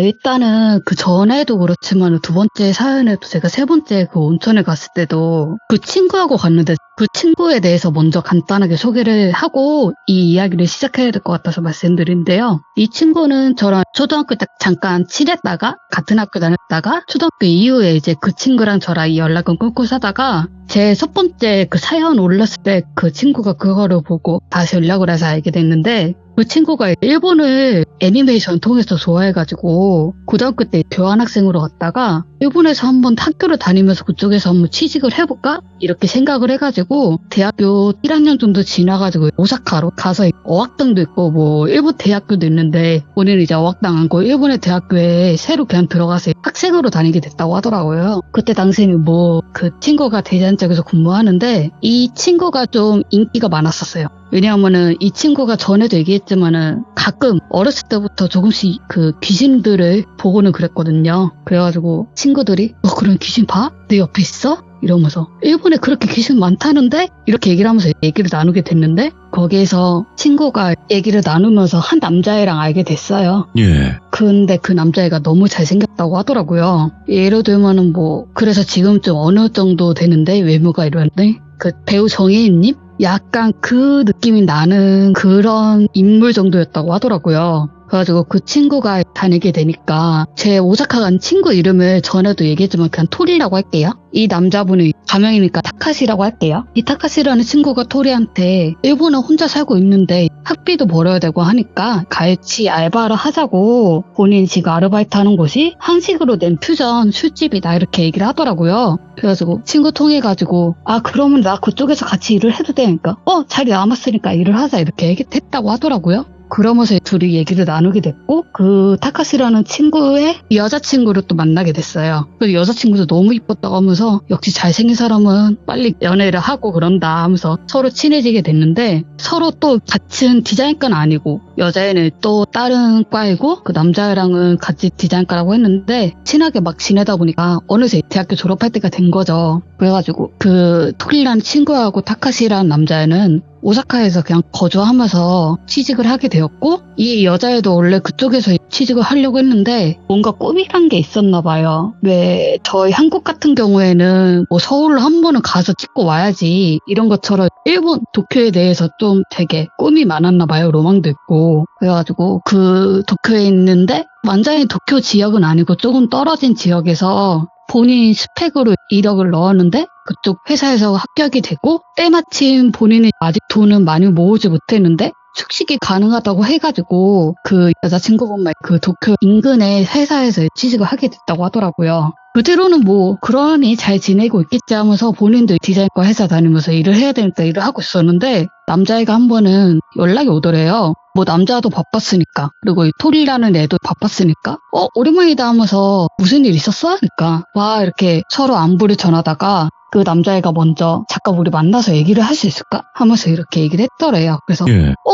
일단은 그 전에도 그렇지만 두 번째 사연에도 제가 세 번째 그 온천에 갔을 때도 그 친구하고 갔는데 그 친구에 대해서 먼저 간단하게 소개를 하고 이 이야기를 시작해야 될 것 같아서 말씀드린데요. 이 친구는 저랑 초등학교 때 잠깐 친했다가 같은 학교 다녔다가 초등학교 이후에 이제 그 친구랑 저랑 연락은 끊고 사다가 제 첫 번째 그 사연 올렸을 때 그 친구가 그거를 보고 다시 연락을 해서 알게 됐는데 그 친구가 일본을 애니메이션 통해서 좋아해가지고 고등학교 때 교환학생으로 갔다가 일본에서 한번 학교를 다니면서 그쪽에서 한번 취직을 해볼까? 이렇게 생각을 해가지고 대학교 1학년 정도 지나가지고 오사카로 가서 어학당도 있고 뭐 일본 대학교도 있는데 본인은 이제 어학당 안 고 일본의 대학교에 새로 그냥 들어가서 학생으로 다니게 됐다고 하더라고요. 그때 당시에는 뭐 그 친구가 대전 쪽에서 근무하는데 이 친구가 좀 인기가 많았었어요. 왜냐하면은 이 친구가 전에도 얘기했지만은 가끔 어렸을 때부터 조금씩 그 귀신들을 보고는 그랬거든요. 그래가지고 친구들이 너 그런 귀신 봐? 내 옆에 있어? 이러면서 일본에 그렇게 귀신 많다는데? 이렇게 얘기를 하면서 얘기를 나누게 됐는데 거기에서 친구가 얘기를 나누면서 한 남자애랑 알게 됐어요. 예. 근데 그 남자애가 너무 잘생겼다고 하더라고요. 예를 들면은 뭐 그래서 지금 좀 어느 정도 되는데 외모가 이러는데 그 배우 정혜인님? 약간 그 느낌이 나는 그런 인물 정도였다고 하더라고요. 그래가지고 그 친구가 다니게 되니까 제 오사카 간 친구 이름을 전에도 얘기했지만 그냥 토리라고 할게요. 이 남자분이 가명이니까 타카시라고 할게요. 이 타카시라는 친구가 토리한테 일본에 혼자 살고 있는데 학비도 벌어야 되고 하니까 같이 알바를 하자고 본인이 지금 아르바이트 하는 곳이 한식으로 낸 퓨전 술집이다 이렇게 얘기를 하더라고요. 그래가지고 친구 통해가지고 그러면 나 그쪽에서 같이 일을 해도 되니까 자리 남았으니까 일을 하자 이렇게 얘기했다고 하더라고요. 그러면서 둘이 얘기를 나누게 됐고 그 타카시라는 친구의 여자친구를 또 만나게 됐어요. 그 여자친구도 너무 이뻤다고 하면서 역시 잘생긴 사람은 빨리 연애를 하고 그런다 하면서 서로 친해지게 됐는데 서로 또 같은 디자인과는 아니고 여자애는 또 다른 과이고 그 남자애랑은 같이 디자인과라고 했는데 친하게 막 지내다 보니까 어느새 대학교 졸업할 때가 된 거죠. 그래가지고 그 토리라는 친구하고 타카시라는 남자애는 오사카에서 그냥 거주하면서 취직을 하게 되었고 이 여자애도 원래 그쪽에서 취직을 하려고 했는데 뭔가 꿈이란 게 있었나 봐요. 왜 저희 한국 같은 경우에는 뭐 서울로 한 번은 가서 찍고 와야지 이런 것처럼 일본 도쿄에 대해서 좀 되게 꿈이 많았나 봐요. 로망도 있고 그래가지고 그 도쿄에 있는데 완전히 도쿄 지역은 아니고 조금 떨어진 지역에서 본인 스펙으로 이력을 넣었는데 그쪽 회사에서 합격이 되고 때마침 본인이 아직 돈은 많이 모으지 못했는데 숙식이 가능하다고 해가지고 그 여자친구분만 그 도쿄 인근의 회사에서 취직을 하게 됐다고 하더라고요. 그대로는 뭐 그러니 잘 지내고 있겠지 하면서 본인도 디자인과 회사 다니면서 일을 해야 되니까 일을 하고 있었는데 남자애가 한 번은 연락이 오더래요. 뭐 남자도 바빴으니까 그리고 이 토리라는 애도 바빴으니까 오랜만이다 하면서 무슨 일 있었어? 하니까 와 이렇게 서로 안부를 전하다가 그 남자애가 먼저 잠깐 우리 만나서 얘기를 할 수 있을까? 하면서 이렇게 얘기를 했더래요. 그래서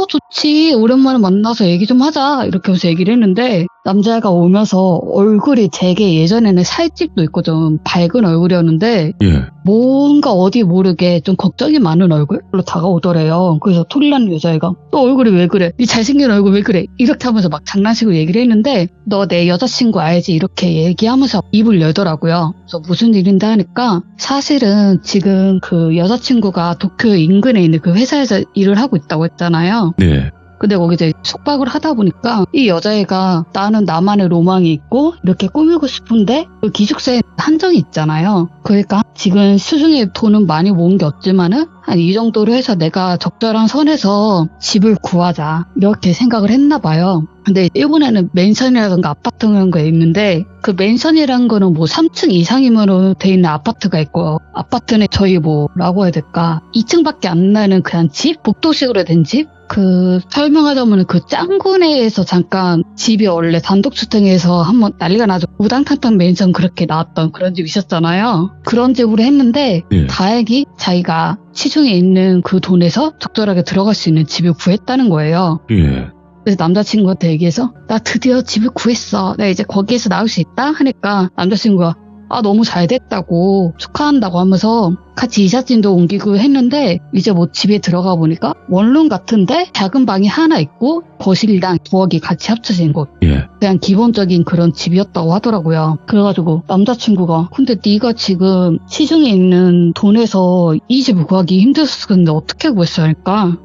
좋지 오랜만에 만나서 얘기 좀 하자 이렇게 해서 얘기를 했는데 남자애가 오면서 얼굴이 되게 예전에는 살집도 있고 좀 밝은 얼굴이었는데 뭔가 어디 모르게 좀 걱정이 많은 얼굴로 다가오더래요. 그래서 토리라는 여자애가 너 얼굴이 왜 그래? 네 잘생긴 얼굴 왜 그래? 이렇게 하면서 막 장난식으로 얘기를 했는데 너 내 여자친구 알지? 이렇게 얘기하면서 입을 열더라고요. 그래서 무슨 일인데 하니까 사실은 지금 그 여자친구가 도쿄 인근에 있는 그 회사에서 일을 하고 있다고 했잖아요. 네. 근데 거기 이제 숙박을 하다 보니까 이 여자애가 나는 나만의 로망이 있고 이렇게 꾸미고 싶은데 그 기숙사에 한정이 있잖아요. 그러니까 지금 수중에 돈은 많이 모은 게 없지만은 한 이 정도로 해서 내가 적절한 선에서 집을 구하자 이렇게 생각을 했나 봐요. 근데 일본에는 맨션이라든가 아파트 그런 거 있는데 그 맨션이라는 거는 뭐 3층 이상이면 돼 있는 아파트가 있고 아파트는 저희 뭐라고 해야 될까 2층밖에 안 나는 그냥 집? 복도식으로 된 집? 그 설명하자면 그 짱구네에서 잠깐 집이 원래 단독주택에서 한번 난리가 나죠. 우당탕탕 맨션 그렇게 나왔던 그런 집 있었잖아요. 그런 집으로 했는데 다행히 자기가 시중에 있는 그 돈에서 적절하게 들어갈 수 있는 집을 구했다는 거예요. 그래서 남자친구한테 얘기해서 나 드디어 집을 구했어. 나 이제 거기에서 나올 수 있다? 하니까 남자친구가 너무 잘 됐다고 축하한다고 하면서 같이 이삿짐도 옮기고 했는데 이제 뭐 집에 들어가 보니까 원룸 같은데 작은 방이 하나 있고 거실이랑 부엌이 같이 합쳐진 곳. 그냥 기본적인 그런 집이었다고 하더라고요. 그래가지고 남자친구가 근데 네가 지금 시중에 있는 돈에서 이 집을 구하기 힘들었을 건데 어떻게 구했어? 하니까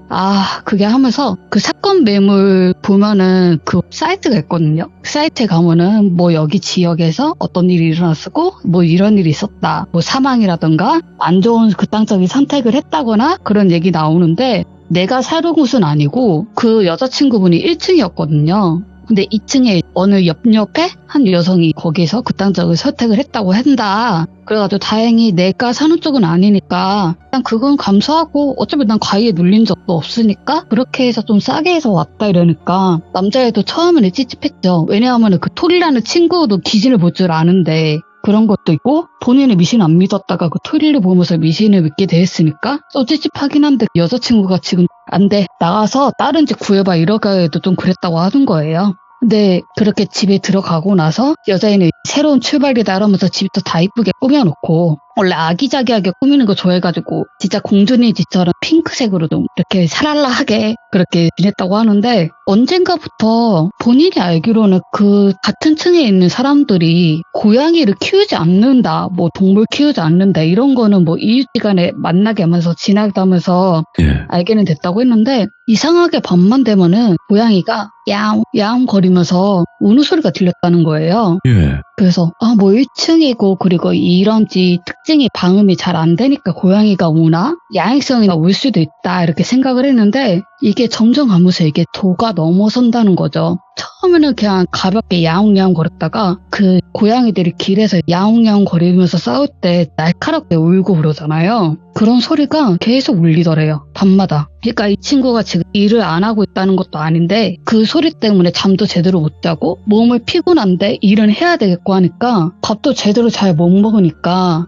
그게 하면서 그 사건 매물 보면은 그 사이트가 있거든요. 그 사이트에 가면은 뭐 여기 지역에서 어떤 일이 일어났고 뭐 이런 일이 있었다. 뭐 사망이라던가 안 좋은 그 땅적인 선택을 했다거나 그런 얘기 나오는데 내가 살던 곳은 아니고 그 여자친구분이 1층이었거든요. 근데 2층에 어느 옆에 한 여성이 거기서 그 땅적인 선택을 했다고 한다. 그래가지고 다행히 내가 사는 쪽은 아니니까 그냥 그건 감수하고 어차피 난 과위에 눌린 적도 없으니까 그렇게 해서 좀 싸게 해서 왔다 이러니까 남자애도 처음에는 찝찝했죠. 왜냐하면 그 토리라는 친구도 기진을 볼 줄 아는데 그런 것도 있고 본인의 미신 안 믿었다가 그 토리를 보면서 미신을 믿게 됐으니까 좀 찝찝하긴 한데 여자친구가 지금 안 돼 나가서 다른 집 구해봐 이러가 해도 좀 그랬다고 하는 거예요. 근데 그렇게 집에 들어가고 나서 여자애는 새로운 출발이다 이러면서 집도 다 이쁘게 꾸며놓고 원래 아기자기하게 꾸미는 거 좋아해가지고 진짜 공주니지처럼 핑크색으로 좀 이렇게 샤랄라하게 그렇게 지냈다고 하는데 언젠가부터 본인이 알기로는 그 같은 층에 있는 사람들이 고양이를 키우지 않는다, 뭐 동물 키우지 않는다 이런 거는 뭐 이웃지간에 만나게 하면서 지나가면서 예. 알게는 됐다고 했는데 이상하게 밤만 되면은 고양이가 야옹 야옹 거리면서 우는 소리가 들렸다는 거예요. 예. 그래서 뭐 1층이고 그리고 이런 집 특징이 방음이 잘 안 되니까 고양이가 우나 야행성이 울 수도 있다 이렇게 생각을 했는데 이게 점점 가면서 이게 도가 넘어선다는 거죠. 처음에는 그냥 가볍게 야옹야옹 거렸다가 그 고양이들이 길에서 야옹야옹 거리면서 싸울 때 날카롭게 울고 그러잖아요. 그런 소리가 계속 울리더래요. 밤마다. 그러니까 이 친구가 지금 일을 안 하고 있다는 것도 아닌데 그 소리 때문에 잠도 제대로 못 자고 몸을 피곤한데 일은 해야 되겠고 하니까 밥도 제대로 잘 못 먹으니까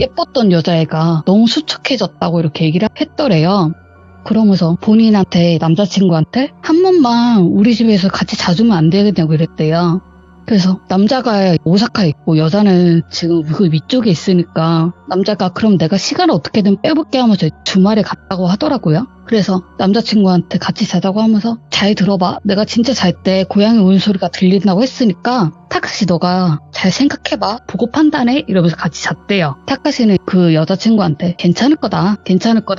예뻤던 여자애가 너무 수척해졌다고 이렇게 얘기를 했더래요. 그러면서 본인한테 남자친구한테 한 번만 우리 집에서 같이 자주면 안 되겠냐고 이랬대요. 그래서 남자가 오사카에 있고 여자는 지금 그 위쪽에 있으니까 남자가 그럼 내가 시간을 어떻게든 빼볼게 하면서 주말에 갔다고 하더라고요. 그래서 남자친구한테 같이 자자고 하면서 잘 들어봐. 내가 진짜 잘 때 고양이 우는 소리가 들린다고 했으니까 타카시 너가 잘 생각해봐. 보고 판단해. 이러면서 같이 잤대요. 타카시는 그 여자친구한테 괜찮을 거다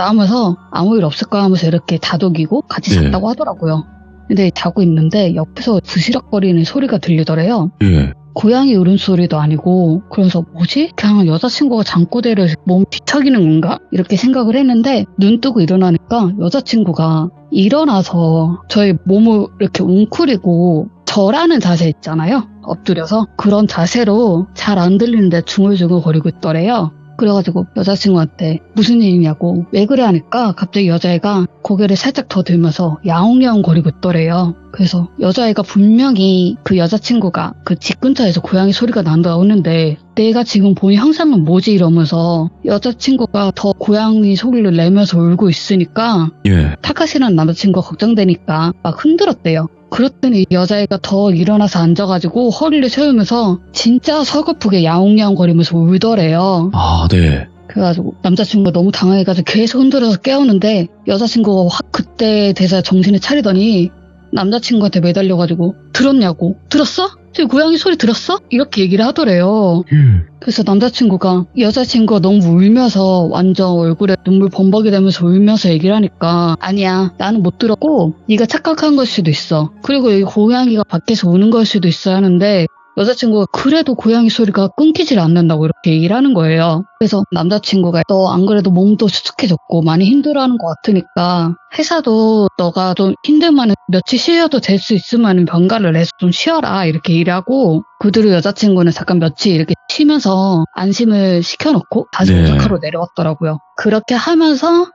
하면서 아무 일 없을 거야 하면서 이렇게 다독이고 같이 잤다고 하더라고요. 근데 자고 있는데 옆에서 부시럭거리는 소리가 들리더래요. 예. 고양이 울음소리도 아니고 그래서 뭐지? 그냥 여자친구가 잠꼬대를 몸 뒤척이는 건가? 이렇게 생각을 했는데 눈 뜨고 일어나니까 여자친구가 일어나서 저희 몸을 이렇게 웅크리고 절하는 자세 있잖아요. 엎드려서 그런 자세로 잘 안 들리는데 중얼중얼 거리고 있더래요. 그래가지고 여자친구한테 무슨 일이냐고 왜 그래 하니까 갑자기 여자애가 고개를 살짝 더 들면서 야옹야옹 거리고 있더래요. 그래서 여자애가 분명히 그 여자친구가 그 집 근처에서 고양이 소리가 난다고 하는데 내가 지금 본 형상은 뭐지 이러면서 여자친구가 더 고양이 소리를 내면서 울고 있으니까 예. 타카시라는 남자친구가 걱정되니까 막 흔들었대요. 그랬더니 여자애가 더 일어나서 앉아가지고 허리를 세우면서 진짜 서글프게 야옹야옹 거리면서 울더래요. 아, 네. 그래가지고 남자친구가 너무 당황해가지고 계속 흔들어서 깨우는데 여자친구가 확 그때 대사에 정신을 차리더니 남자친구한테 매달려가지고 들었냐고. 들었어? 지금 고양이 소리 들었어? 이렇게 얘기를 하더래요. 그래서 남자친구가 여자친구가 너무 울면서 완전 얼굴에 눈물 범벅이 되면서 울면서 얘기를 하니까 아니야 나는 못 들었고 네가 착각한 걸 수도 있어. 그리고 여기 고양이가 밖에서 우는 걸 수도 있어 하는데 여자친구가 그래도 고양이 소리가 끊기질 않는다고 이렇게 얘기를 하는 거예요. 그래서 남자친구가 너 안 그래도 몸도 수축해졌고 많이 힘들어하는 것 같으니까 회사도 너가 좀 힘들면 며칠 쉬어도 될 수 있으면 병가를 내서 좀 쉬어라 이렇게 얘기하고 그대로 여자친구는 잠깐 며칠 이렇게 쉬면서 안심을 시켜놓고 다시 네. 오사카로 내려왔더라고요. 그렇게 하면서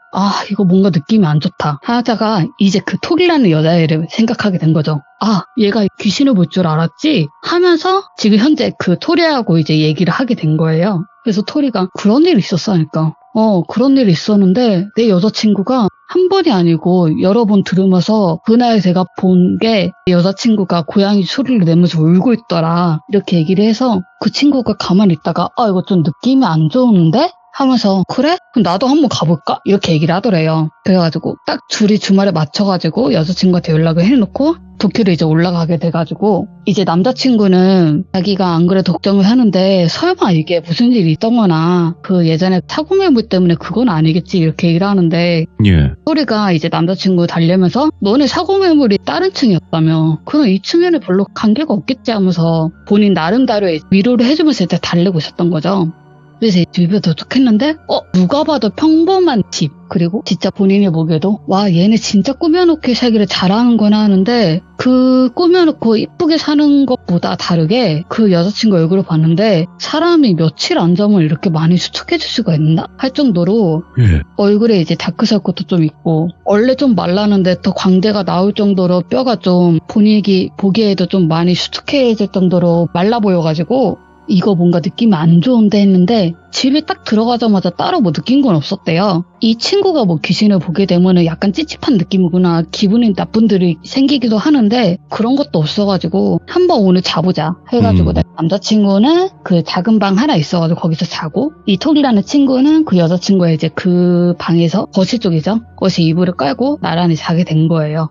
이거 뭔가 느낌이 안 좋다 하다가 이제 그 톡이라는 여자애를 생각하게 된 거죠. 얘가 귀신을 볼 줄 알았지 하면서 지금 현재 그 토리하고 이제 얘기를 하게 된 거예요. 그래서 토리가 그런 일이 있었어 하니까 그런 일이 있었는데 내 여자친구가 한 번이 아니고 여러 번 들으면서 그날 제가 본 게 여자친구가 고양이 소리를 내면서 울고 있더라 이렇게 얘기를 해서 그 친구가 가만히 있다가 이거 좀 느낌이 안 좋은데? 하면서 그래? 그럼 나도 한번 가볼까? 이렇게 얘기를 하더래요. 그래가지고 딱 둘이 주말에 맞춰가지고 여자친구한테 연락을 해놓고 도쿄로 이제 올라가게 돼가지고 이제 남자친구는 자기가 안 그래도 걱정을 하는데 설마 이게 무슨 일이 있던 거나 그 예전에 사고매물 때문에 그건 아니겠지 이렇게 얘기를 하는데 예. 소리가 이제 남자친구 달래면서 너네 사고매물이 다른 층이었다며 그럼 이 층에는 별로 관계가 없겠지 하면서 본인 나름대로의 위로를 해주면서 이제 달래고 있었던 거죠. 그래서 집에 도착했는데 누가 봐도 평범한 집 그리고 진짜 본인이 보기에도 와 얘네 진짜 꾸며놓기 살기를 잘하는구나 하는데 그 꾸며놓고 이쁘게 사는 것보다 다르게 그 여자친구 얼굴을 봤는데 사람이 며칠 안 자면 이렇게 많이 수척해질 수가 있나? 할 정도로 예. 얼굴에 이제 다크서클도 좀 있고 원래 좀 말랐는데 더 광대가 나올 정도로 뼈가 좀 본인이 보기에도 좀 많이 수척해질 정도로 말라 보여가지고 이거 뭔가 느낌이 안 좋은데 했는데 집에 딱 들어가자마자 따로 뭐 느낀 건 없었대요. 이 친구가 뭐 귀신을 보게 되면은 약간 찝찝한 느낌이구나, 기분이 나쁜 들이 생기기도 하는데 그런 것도 없어가지고 한번 오늘 자보자 해가지고 내 남자친구는 그 작은 방 하나 있어가지고 거기서 자고, 이 톡이라는 친구는 그 여자친구의 이제 그 방에서 거실 쪽이죠. 거실 이불을 깔고 나란히 자게 된 거예요.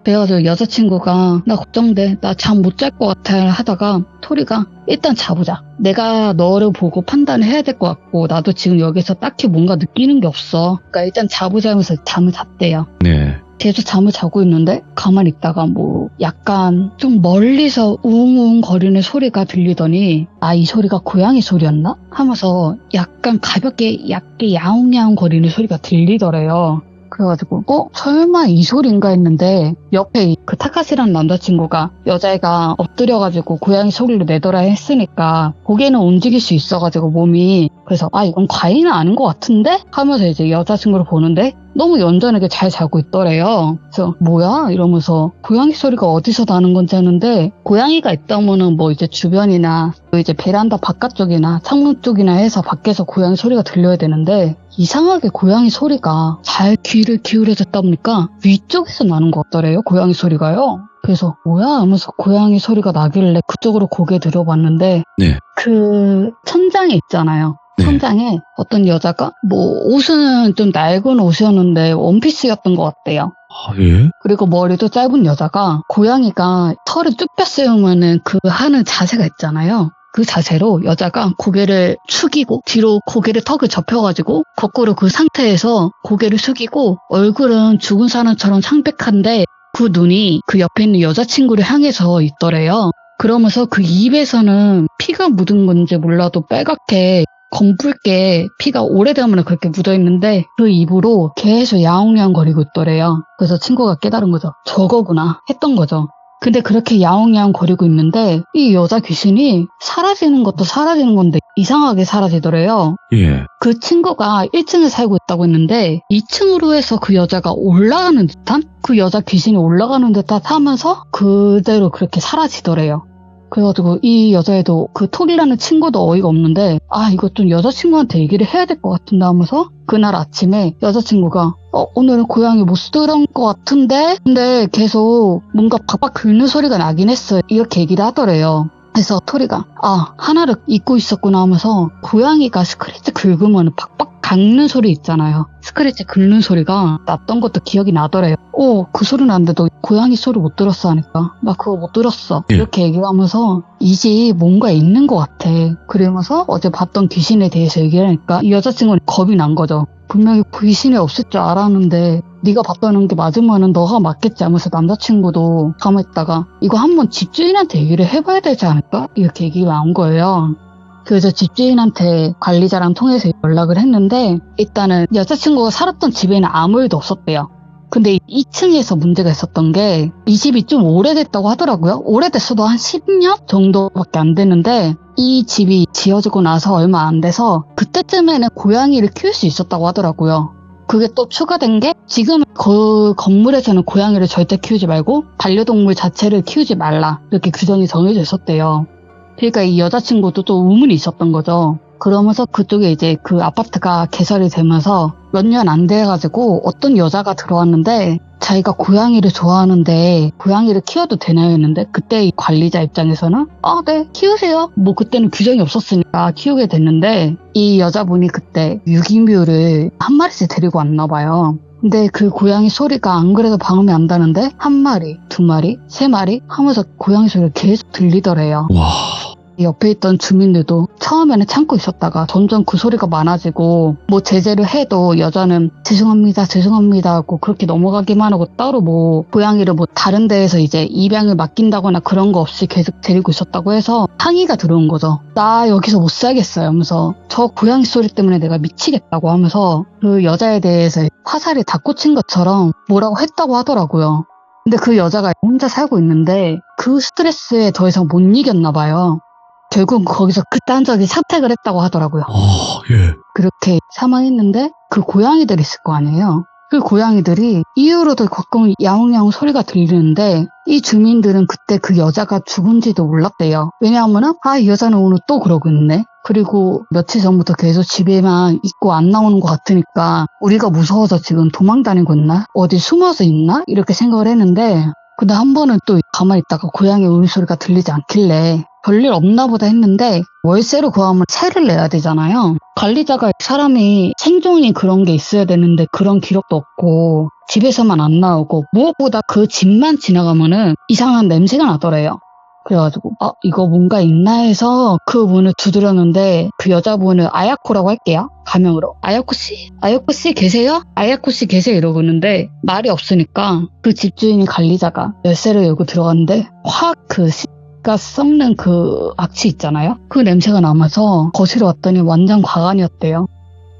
그래가지고 여자친구가 나 걱정돼, 나 잠 못 잘 것 같아 하다가 토리가 일단 자보자, 내가 너를 보고 판단을 해야 될 것 같고 나도 지금 여기서 딱히 뭔가 느끼는 게 없어, 그러니까 일단 자보자 하면서 잠을 잤대요. 네. 계속 잠을 자고 있는데 가만히 있다가 뭐 약간 좀 멀리서 우웅우웅 거리는 소리가 들리더니 아, 이 소리가 고양이 소리였나? 하면서 약간 가볍게 얕게 야옹야옹 거리는 소리가 들리더래요. 그래가지고 설마 이 소린가 했는데 옆에 그 타카시라는 남자친구가 여자애가 엎드려가지고 고양이 소리를 내더라 했으니까 고개는 움직일 수 있어가지고 몸이, 그래서 아, 이건 과잉은 아닌 것 같은데? 하면서 이제 여자친구를 보는데 너무 얌전하게 잘 자고 있더래요. 그래서 뭐야? 이러면서 고양이 소리가 어디서 나는 건지 하는데, 고양이가 있다면은 뭐 이제 주변이나 이제 베란다 바깥쪽이나 창문 쪽이나 해서 밖에서 고양이 소리가 들려야 되는데 이상하게 고양이 소리가 잘 귀를 기울여졌다 보니까 위쪽에서 나는 것 같더래요, 고양이 소리가요. 그래서 뭐야 하면서 고양이 소리가 나길래 그쪽으로 고개 들어봤는데 네. 그 천장에 있잖아요. 네. 천장에 어떤 여자가 뭐 옷은 좀 낡은 옷이었는데 원피스였던 것 같대요. 아, 예? 그리고 머리도 짧은 여자가 고양이가 털을 쭉 펴세우면은 그 하는 자세가 있잖아요. 그 자세로 여자가 고개를 숙이고 뒤로 고개를 턱을 접혀가지고 거꾸로 그 상태에서 고개를 숙이고 얼굴은 죽은 사람처럼 창백한데 그 눈이 그 옆에 있는 여자친구를 향해서 있더래요. 그러면서 그 입에서는 피가 묻은 건지 몰라도 빨갛게 검붉게 피가 오래되면 그렇게 묻어있는데 그 입으로 계속 야옹야옹 거리고 있더래요. 그래서 친구가 깨달은 거죠. 저거구나 했던 거죠. 근데 그렇게 야옹야옹 거리고 있는데 이 여자 귀신이 사라지는 것도 사라지는 건데 이상하게 사라지더래요. 예. 그 친구가 1층에 살고 있다고 했는데 2층으로 해서 그 여자가 올라가는 듯한? 그 여자 귀신이 올라가는 듯한 하면서 그대로 그렇게 사라지더래요. 그래가지고 이 여자애도 그 톡이라는 친구도 어이가 없는데 아, 이거 좀 여자친구한테 얘기를 해야 될 것 같은데 하면서 그날 아침에 여자친구가 오늘은 고양이 못 들은 것 같은데 근데 계속 뭔가 박박 긁는 소리가 나긴 했어, 이렇게 얘기를 하더래요. 그래서 토리가 하나를 잊고 있었구나 하면서 고양이가 스크래치 긁으면 박박 긁는 소리 있잖아요. 스크래치 긁는 소리가 났던 것도 기억이 나더래요. 그 소리 나는데도 고양이 소리 못 들었어 하니까 나 그거 못 들었어, 이렇게 얘기하면서 이 집 뭔가 있는 것 같아. 그러면서 어제 봤던 귀신에 대해서 얘기하니까 이 여자친구는 겁이 난 거죠. 분명히 귀신이 없을 줄 알았는데 네가 봤다는 게 맞으면은 너가 맞겠지 하면서 남자친구도 가만히 있다가 이거 한번 집주인한테 얘기를 해봐야 되지 않을까? 이렇게 얘기가 나온 거예요. 그래서 집주인한테 관리자랑 통해서 연락을 했는데 일단은 여자친구가 살았던 집에는 아무 일도 없었대요. 근데 2층에서 문제가 있었던 게 이 집이 좀 오래됐다고 하더라고요. 오래됐어도 한 10년 정도밖에 안 됐는데 이 집이 지어지고 나서 얼마 안 돼서 그때쯤에는 고양이를 키울 수 있었다고 하더라고요. 그게 또 추가된 게 지금 그 건물에서는 고양이를 절대 키우지 말고 반려동물 자체를 키우지 말라, 이렇게 규정이 정해져 있었대요. 그러니까 이 여자친구도 또 의문이 있었던 거죠. 그러면서 그쪽에 이제 그 아파트가 개설이 되면서 몇 년 안 돼가지고 어떤 여자가 들어왔는데 자기가 고양이를 좋아하는데 고양이를 키워도 되나요 했는데 그때 이 관리자 입장에서는 네, 키우세요. 뭐 그때는 규정이 없었으니까 키우게 됐는데 이 여자분이 그때 유기묘를 한 마리씩 데리고 왔나 봐요. 근데 그 고양이 소리가 안 그래도 방음이 안 나는데 한 마리, 두 마리, 세 마리 하면서 고양이 소리가 계속 들리더래요. 와. 옆에 있던 주민들도 처음에는 참고 있었다가 점점 그 소리가 많아지고 뭐 제재를 해도 여자는 죄송합니다 하고 그렇게 넘어가기만 하고 따로 뭐 고양이를 뭐 다른 데에서 이제 입양을 맡긴다거나 그런 거 없이 계속 데리고 있었다고 해서 항의가 들어온 거죠. 나 여기서 못 살겠어요 하면서 저 고양이 소리 때문에 내가 미치겠다고 하면서 그 여자에 대해서 화살이 다 꽂힌 것처럼 뭐라고 했다고 하더라고요. 근데 그 여자가 혼자 살고 있는데 그 스트레스에 더 이상 못 이겼나 봐요. 결국 거기서 극단적인 선택을 했다고 하더라고요. 예. 그렇게 사망했는데 그 고양이들이 있을 거 아니에요. 그 고양이들이 이후로도 가끔 야옹야옹 소리가 들리는데 이 주민들은 그때 그 여자가 죽은지도 몰랐대요. 왜냐하면은 이 여자는 오늘 또 그러고 있네. 그리고 며칠 전부터 계속 집에만 있고 안 나오는 것 같으니까 우리가 무서워서 지금 도망 다니고 있나? 어디 숨어서 있나? 이렇게 생각을 했는데 근데 한 번은 또 가만히 있다가 고양이 울음소리가 들리지 않길래 별일 없나 보다 했는데 월세로 구하면 세를 내야 되잖아요. 관리자가 사람이 생존이 그런 게 있어야 되는데 그런 기록도 없고 집에서만 안 나오고 무엇보다 그 집만 지나가면은 이상한 냄새가 나더래요. 그래가지고 이거 뭔가 있나 해서 그 문을 두드렸는데 그 여자분을 아야코라고 할게요. 가명으로. 아야코 씨 계세요? 아야코 씨 계세요? 이러고 있는데 말이 없으니까 그 집주인이 관리자가 열쇠를 열고 들어갔는데 확 그 씨가 썩는 그 악취 있잖아요. 그 냄새가 나면서 거실에 왔더니 완전 과간이었대요.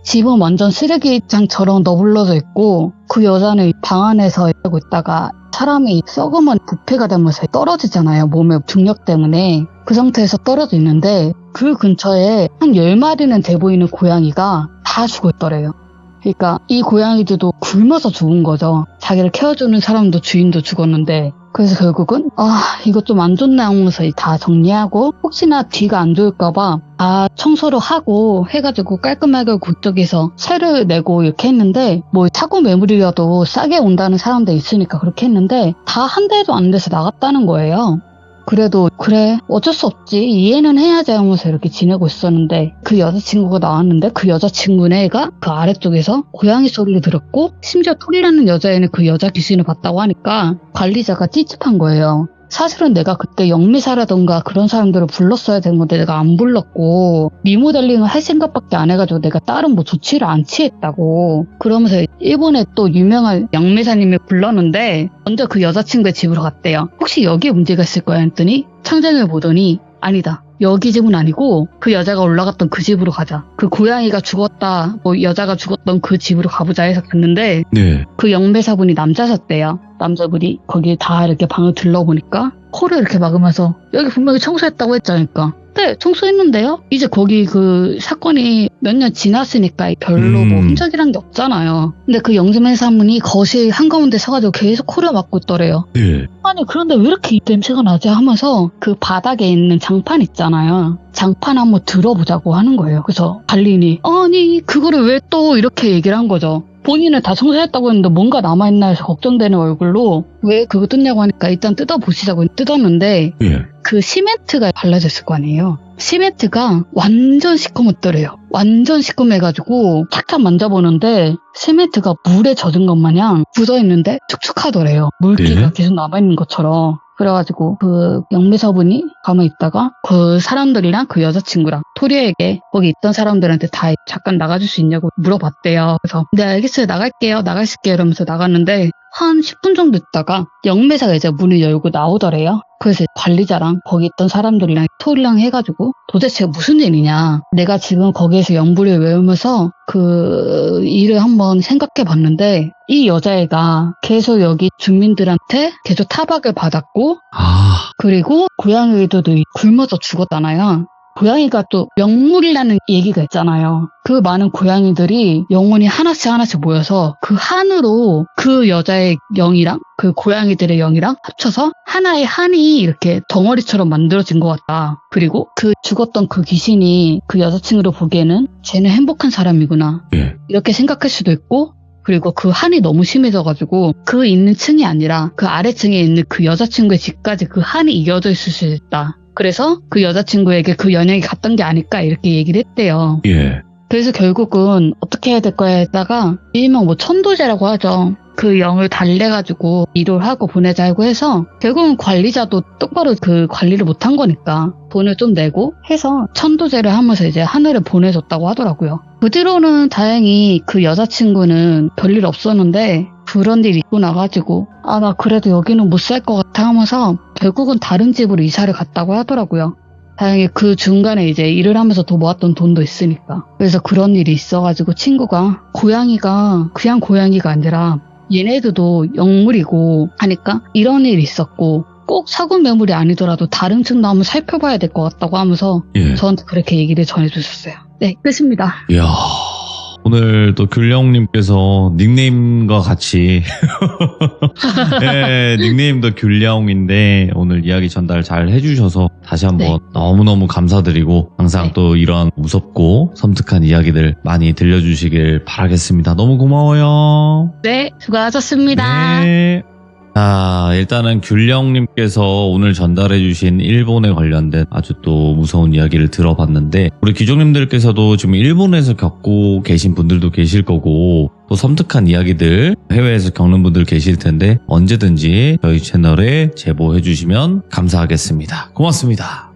집은 완전 쓰레기장처럼 너불러져 있고 그 여자는 방 안에서 하고 있다가 사람이 썩으면 부패가 되면서 떨어지잖아요. 몸의 중력 때문에. 그 상태에서 떨어져 있는데 그 근처에 한 10마리는 돼 보이는 고양이가 다 죽어 있더래요. 그러니까 이 고양이들도 굶어서 죽은 거죠. 자기를 케어주는 사람도 주인도 죽었는데 그래서 결국은 이거 좀 안 좋네 하면서 다 정리하고 혹시나 뒤가 안 좋을까봐 다 청소를 하고 해가지고 깔끔하게 그쪽에서 세를 내고 이렇게 했는데 뭐 사고 매물이라도 싸게 온다는 사람도 있으니까 그렇게 했는데 다 한 달도 안 돼서 나갔다는 거예요. 그래도 그래 어쩔 수 없지 이해는 해야지 하면서 이렇게 지내고 있었는데 그 여자친구가 나왔는데 그 여자친구네 애가 그 아래쪽에서 고양이 소리를 들었고 심지어 톨이라는 여자애는 그 여자 귀신을 봤다고 하니까 관리자가 찝찝한 거예요. 사실은 내가 그때 영미사라던가 그런 사람들을 불렀어야 되는 건데 내가 안 불렀고 리모델링을 할 생각밖에 안 해가지고 내가 다른 뭐 조치를 안 취했다고 그러면서 일본에 또 유명한 영미사님을 불렀는데 먼저 그 여자친구의 집으로 갔대요. 혹시 여기에 문제가 있을 거야 했더니 창장을 보더니 아니다. 여기 집은 아니고 그 여자가 올라갔던 그 집으로 가자. 그 고양이가 죽었다. 뭐 여자가 죽었던 그 집으로 가보자 해서 갔는데 네. 그 영매사분이 남자셨대요. 남자분이 거기 다 이렇게 방을 들러보니까 코를 이렇게 막으면서 여기 분명히 청소했다고 했자니까 네 청소했는데요. 이제 거기 그 사건이 몇 년 지났으니까 별로 뭐 흔적이란 게 없잖아요. 근데 그 영매사분이 거실 한가운데 서가지고 계속 코를 막고 있더래요. 네. 아니 그런데 왜 이렇게 냄새가 나지 하면서 그 바닥에 있는 장판 있잖아요. 장판 한번 들어보자고 하는 거예요. 그래서 관리인이 아니 그거를 왜 또 이렇게 얘기를 한 거죠. 본인은 다 청소했다고 했는데 뭔가 남아있나 해서 걱정되는 얼굴로 왜 그거 뜯냐고 하니까 일단 뜯어보시자고 뜯었는데 예. 그 시멘트가 발라져 있을 거 아니에요. 시멘트가 완전 시커멓더래요. 완전 시커매가지고 착착 만져보는데 시멘트가 물에 젖은 것 마냥 묻어있는데 축축하더래요. 물기가 네. 계속 남아있는 것처럼. 그래가지고 그 영미사분이 가만히 있다가 그 사람들이랑 그 여자친구랑 토리에게 거기 있던 사람들한테 다 잠깐 나가줄 수 있냐고 물어봤대요. 그래서 네 알겠어요 나갈게요 나가실게요 이러면서 나갔는데 한 10분 정도 있다가 영매사가 이제 문을 열고 나오더래요. 그래서 관리자랑 거기 있던 사람들이랑 토리랑 해가지고 도대체 무슨 일이냐. 내가 지금 거기에서 영부를 외우면서 그 일을 한번 생각해 봤는데 이 여자애가 계속 여기 주민들한테 계속 타박을 받았고 그리고 고양이들도 굶어서 죽었잖아요. 고양이가 또 명물이라는 얘기가 있잖아요. 그 많은 고양이들이 영혼이 하나씩 모여서 그 한으로 그 여자의 영이랑 그 고양이들의 영이랑 합쳐서 하나의 한이 이렇게 덩어리처럼 만들어진 것 같다. 그리고 그 죽었던 그 귀신이 그 여자친구를 보기에는 쟤는 행복한 사람이구나. 예. 이렇게 생각할 수도 있고 그리고 그 한이 너무 심해져가지고 그 있는 층이 아니라 그 아래층에 있는 그 여자친구의 집까지 그 한이 이어져 있을 수 있다. 그래서 그 여자친구에게 그 연예인이 갔던 게 아닐까 이렇게 얘기를 했대요. 예. 그래서 결국은 어떻게 해야 될까 했다가 일명 뭐 천도제라고 하죠. 그 영을 달래가지고 일을 하고 보내자고 해서 결국은 관리자도 똑바로 그 관리를 못한 거니까 돈을 좀 내고 해서 천도제를 하면서 이제 하늘에 보내줬다고 하더라고요. 그 뒤로는 다행히 그 여자친구는 별일 없었는데 그런 일 있고 나가지고 나 그래도 여기는 못 살 것 같아 하면서 결국은 다른 집으로 이사를 갔다고 하더라고요. 다행히 그 중간에 이제 일을 하면서 더 모았던 돈도 있으니까. 그래서 그런 일이 있어가지고 친구가 고양이가 그냥 고양이가 아니라 얘네들도 영물이고 하니까 이런 일이 있었고 꼭 사고 매물이 아니더라도 다른 층도 한번 살펴봐야 될 것 같다고 하면서 예. 저한테 그렇게 얘기를 전해주셨어요. 네, 끝입니다. 이야. 오늘 또 귤야옹님께서 닉네임과 같이 네, 닉네임도 귤야옹인데 오늘 이야기 전달 잘 해주셔서 다시 한번 네. 너무너무 감사드리고 항상 네. 또 이런 무섭고 섬뜩한 이야기들 많이 들려주시길 바라겠습니다. 너무 고마워요. 네, 수고하셨습니다. 네. 자, 일단은 귤령님께서 오늘 전달해주신 일본에 관련된 아주 또 무서운 이야기를 들어봤는데, 우리 귀족님들께서도 지금 일본에서 겪고 계신 분들도 계실 거고, 또 섬뜩한 이야기들 해외에서 겪는 분들 계실 텐데, 언제든지 저희 채널에 제보해주시면 감사하겠습니다. 고맙습니다.